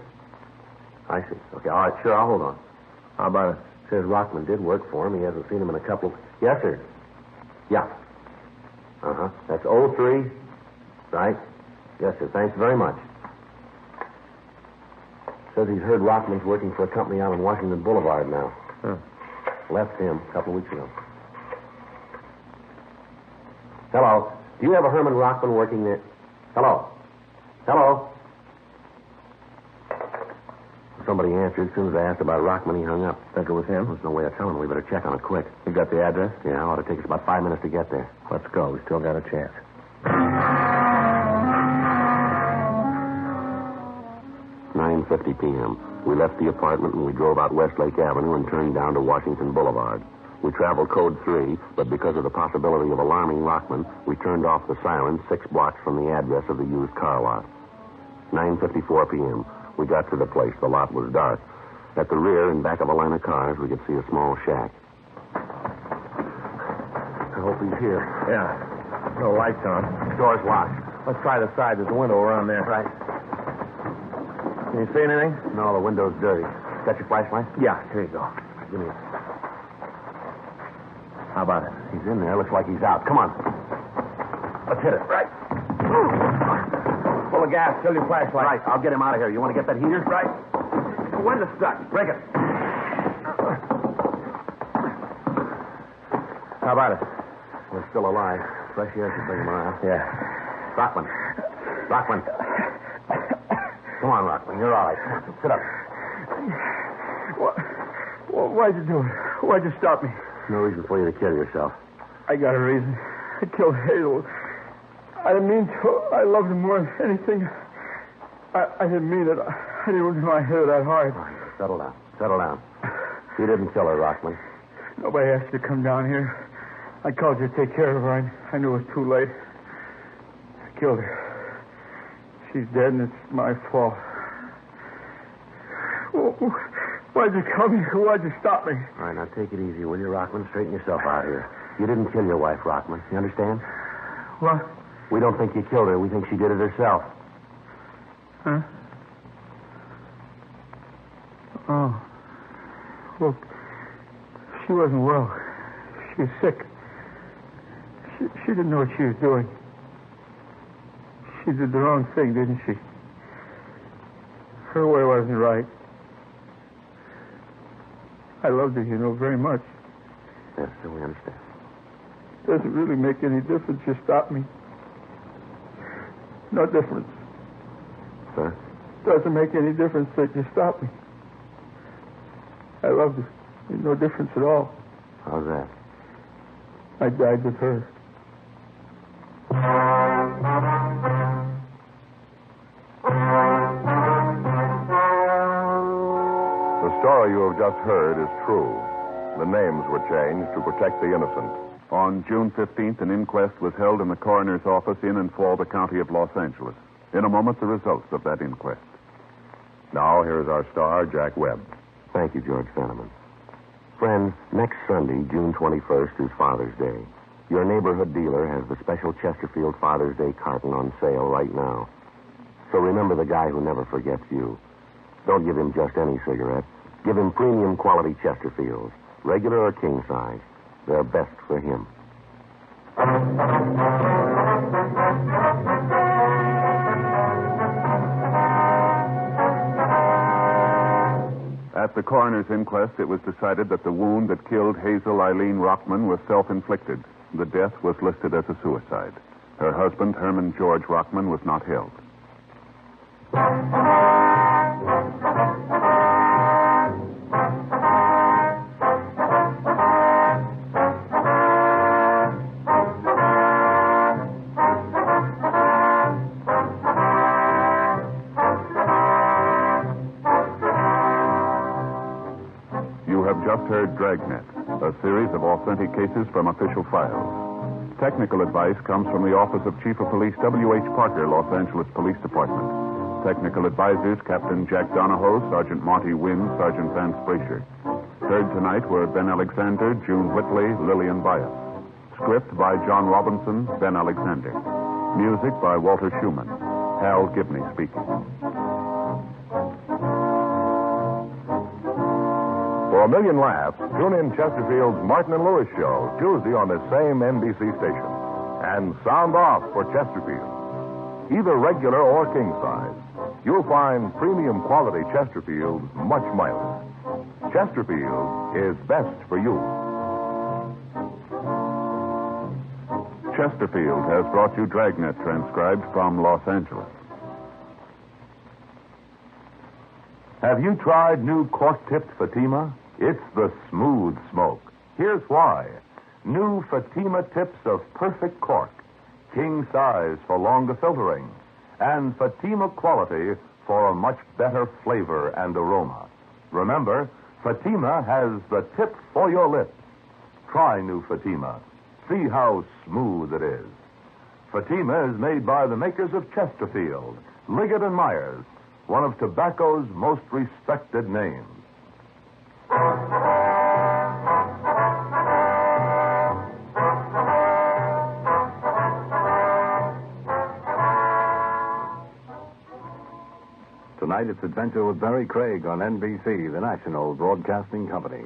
[SPEAKER 14] I see. Okay, all right, sure, I'll hold on. How about it? Says Rockman did work for him. He hasn't seen him in a couple... Yes, sir. Yeah. Uh-huh. That's 03. Right? Yes, sir. Thanks very much. Says he's heard Rockman's working for a company out on Washington Boulevard now. Huh. Left him a couple of weeks ago. Hello. Do you have a Herman Rockman working there? Hello. Hello. Somebody answered. As soon as I asked about Rockman, he hung up. Think it was him? There's no way of telling. We better check on it quick. You got the address? Yeah, it ought to take us about 5 minutes to get there. Let's go. We still got a chance. 9:50 p.m. We left the apartment and we drove out Westlake Avenue and turned down to Washington Boulevard. We traveled code 3, but because of the possibility of alarming Rockman, we turned off the siren 6 blocks from the address of the used car lot. 9:54 p.m. We got to the place. The lot was dark. At the rear, in back of a line of cars, we could see a small shack. I hope he's here.
[SPEAKER 17] Yeah. No lights on.
[SPEAKER 14] Door's locked.
[SPEAKER 17] Let's try the side. There's a window around there.
[SPEAKER 14] Right.
[SPEAKER 17] Can you see anything?
[SPEAKER 14] No, the window's dirty. Got your flashlight?
[SPEAKER 17] Yeah, here you go.
[SPEAKER 14] Give me it.
[SPEAKER 17] How about it?
[SPEAKER 14] He's in there. Looks like he's out. Come on. Let's hit it.
[SPEAKER 17] Right. Full of gas. Fill your flashlight.
[SPEAKER 14] Right. I'll get him out of here. You want to get that heater?
[SPEAKER 17] Right. The window's stuck.
[SPEAKER 14] Break it.
[SPEAKER 17] How about it?
[SPEAKER 14] We're still alive. Fresh air should bring him around.
[SPEAKER 17] Yeah.
[SPEAKER 14] Rockman. Rockman. Come on, Rockman. You're all right. Sit up.
[SPEAKER 17] Why'd you do it? Why'd you stop me?
[SPEAKER 14] No reason for you to kill yourself.
[SPEAKER 17] I got a reason. I killed Hazel. I didn't mean to. I loved her more than anything. I didn't mean it. I didn't know I hit her that hard.
[SPEAKER 14] Oh, settle down. Settle down. You didn't kill her, Rockman.
[SPEAKER 17] Nobody asked you to come down here. I called you to take care of her. I knew it was too late. I killed her. She's dead, and it's my fault. Why'd you come here? Why'd you stop me?
[SPEAKER 14] All right, now take it easy, will you, Rockman? Straighten yourself out here. You didn't kill your wife, Rockman. You understand?
[SPEAKER 17] What?
[SPEAKER 14] We don't think you killed her. We think she did it herself.
[SPEAKER 17] Huh? Oh. Well, she wasn't well. She was sick. She didn't know what she was doing. She did the wrong thing, didn't she? Her way wasn't right. I loved her, very much.
[SPEAKER 14] Yes, sir, we understand.
[SPEAKER 17] Doesn't really make any difference. You stop me. No difference.
[SPEAKER 14] Sir?
[SPEAKER 17] Doesn't make any difference that you stop me. I loved her. There's no difference at all.
[SPEAKER 14] How's that?
[SPEAKER 17] I died with her.
[SPEAKER 13] The story you have just heard is true. The names were changed to protect the innocent.
[SPEAKER 12] On June 15th, an inquest was held in the coroner's office in and for the county of Los Angeles. In a moment, the results of that inquest.
[SPEAKER 13] Now, here's our star, Jack Webb.
[SPEAKER 14] Thank you, George Fenneman. Friends, next Sunday, June 21st, is Father's Day. Your neighborhood dealer has the special Chesterfield Father's Day carton on sale right now. So remember the guy who never forgets you. Don't give him just any cigarettes. Give him premium quality Chesterfields, regular or king size. They're best for him.
[SPEAKER 12] At the coroner's inquest, it was decided that the wound that killed Hazel Eileen Rockman was self-inflicted. The death was listed as a suicide. Her husband, Herman George Rockman, was not held. Just heard Dragnet, a series of authentic cases from official files. Technical advice comes from the Office of Chief of Police W.H. Parker, Los Angeles Police Department. Technical advisors Captain Jack Donahoe, Sergeant Monty Wynn, Sergeant Vance Brasher. Heard tonight were Ben Alexander, June Whitley, Lillian Bias. Script by John Robinson, Ben Alexander. Music by Walter Schumann. Hal Gibney speaking.
[SPEAKER 13] For a million laughs, tune in Chesterfield's Martin and Lewis show, Tuesday on this same NBC station. And sound off for Chesterfield. Either regular or king size, you'll find premium quality Chesterfield much milder. Chesterfield is best for you.
[SPEAKER 12] Chesterfield has brought you Dragnet, transcribed from Los Angeles.
[SPEAKER 13] Have you tried new cork-tipped Fatima? It's the smooth smoke. Here's why. New Fatima tips of perfect cork, king size for longer filtering, and Fatima quality for a much better flavor and aroma. Remember, Fatima has the tip for your lips. Try new Fatima. See how smooth it is. Fatima is made by the makers of Chesterfield, Liggett & Myers, one of tobacco's most respected names.
[SPEAKER 18] Tonight, it's Adventure with Barry Craig on NBC, the national broadcasting company.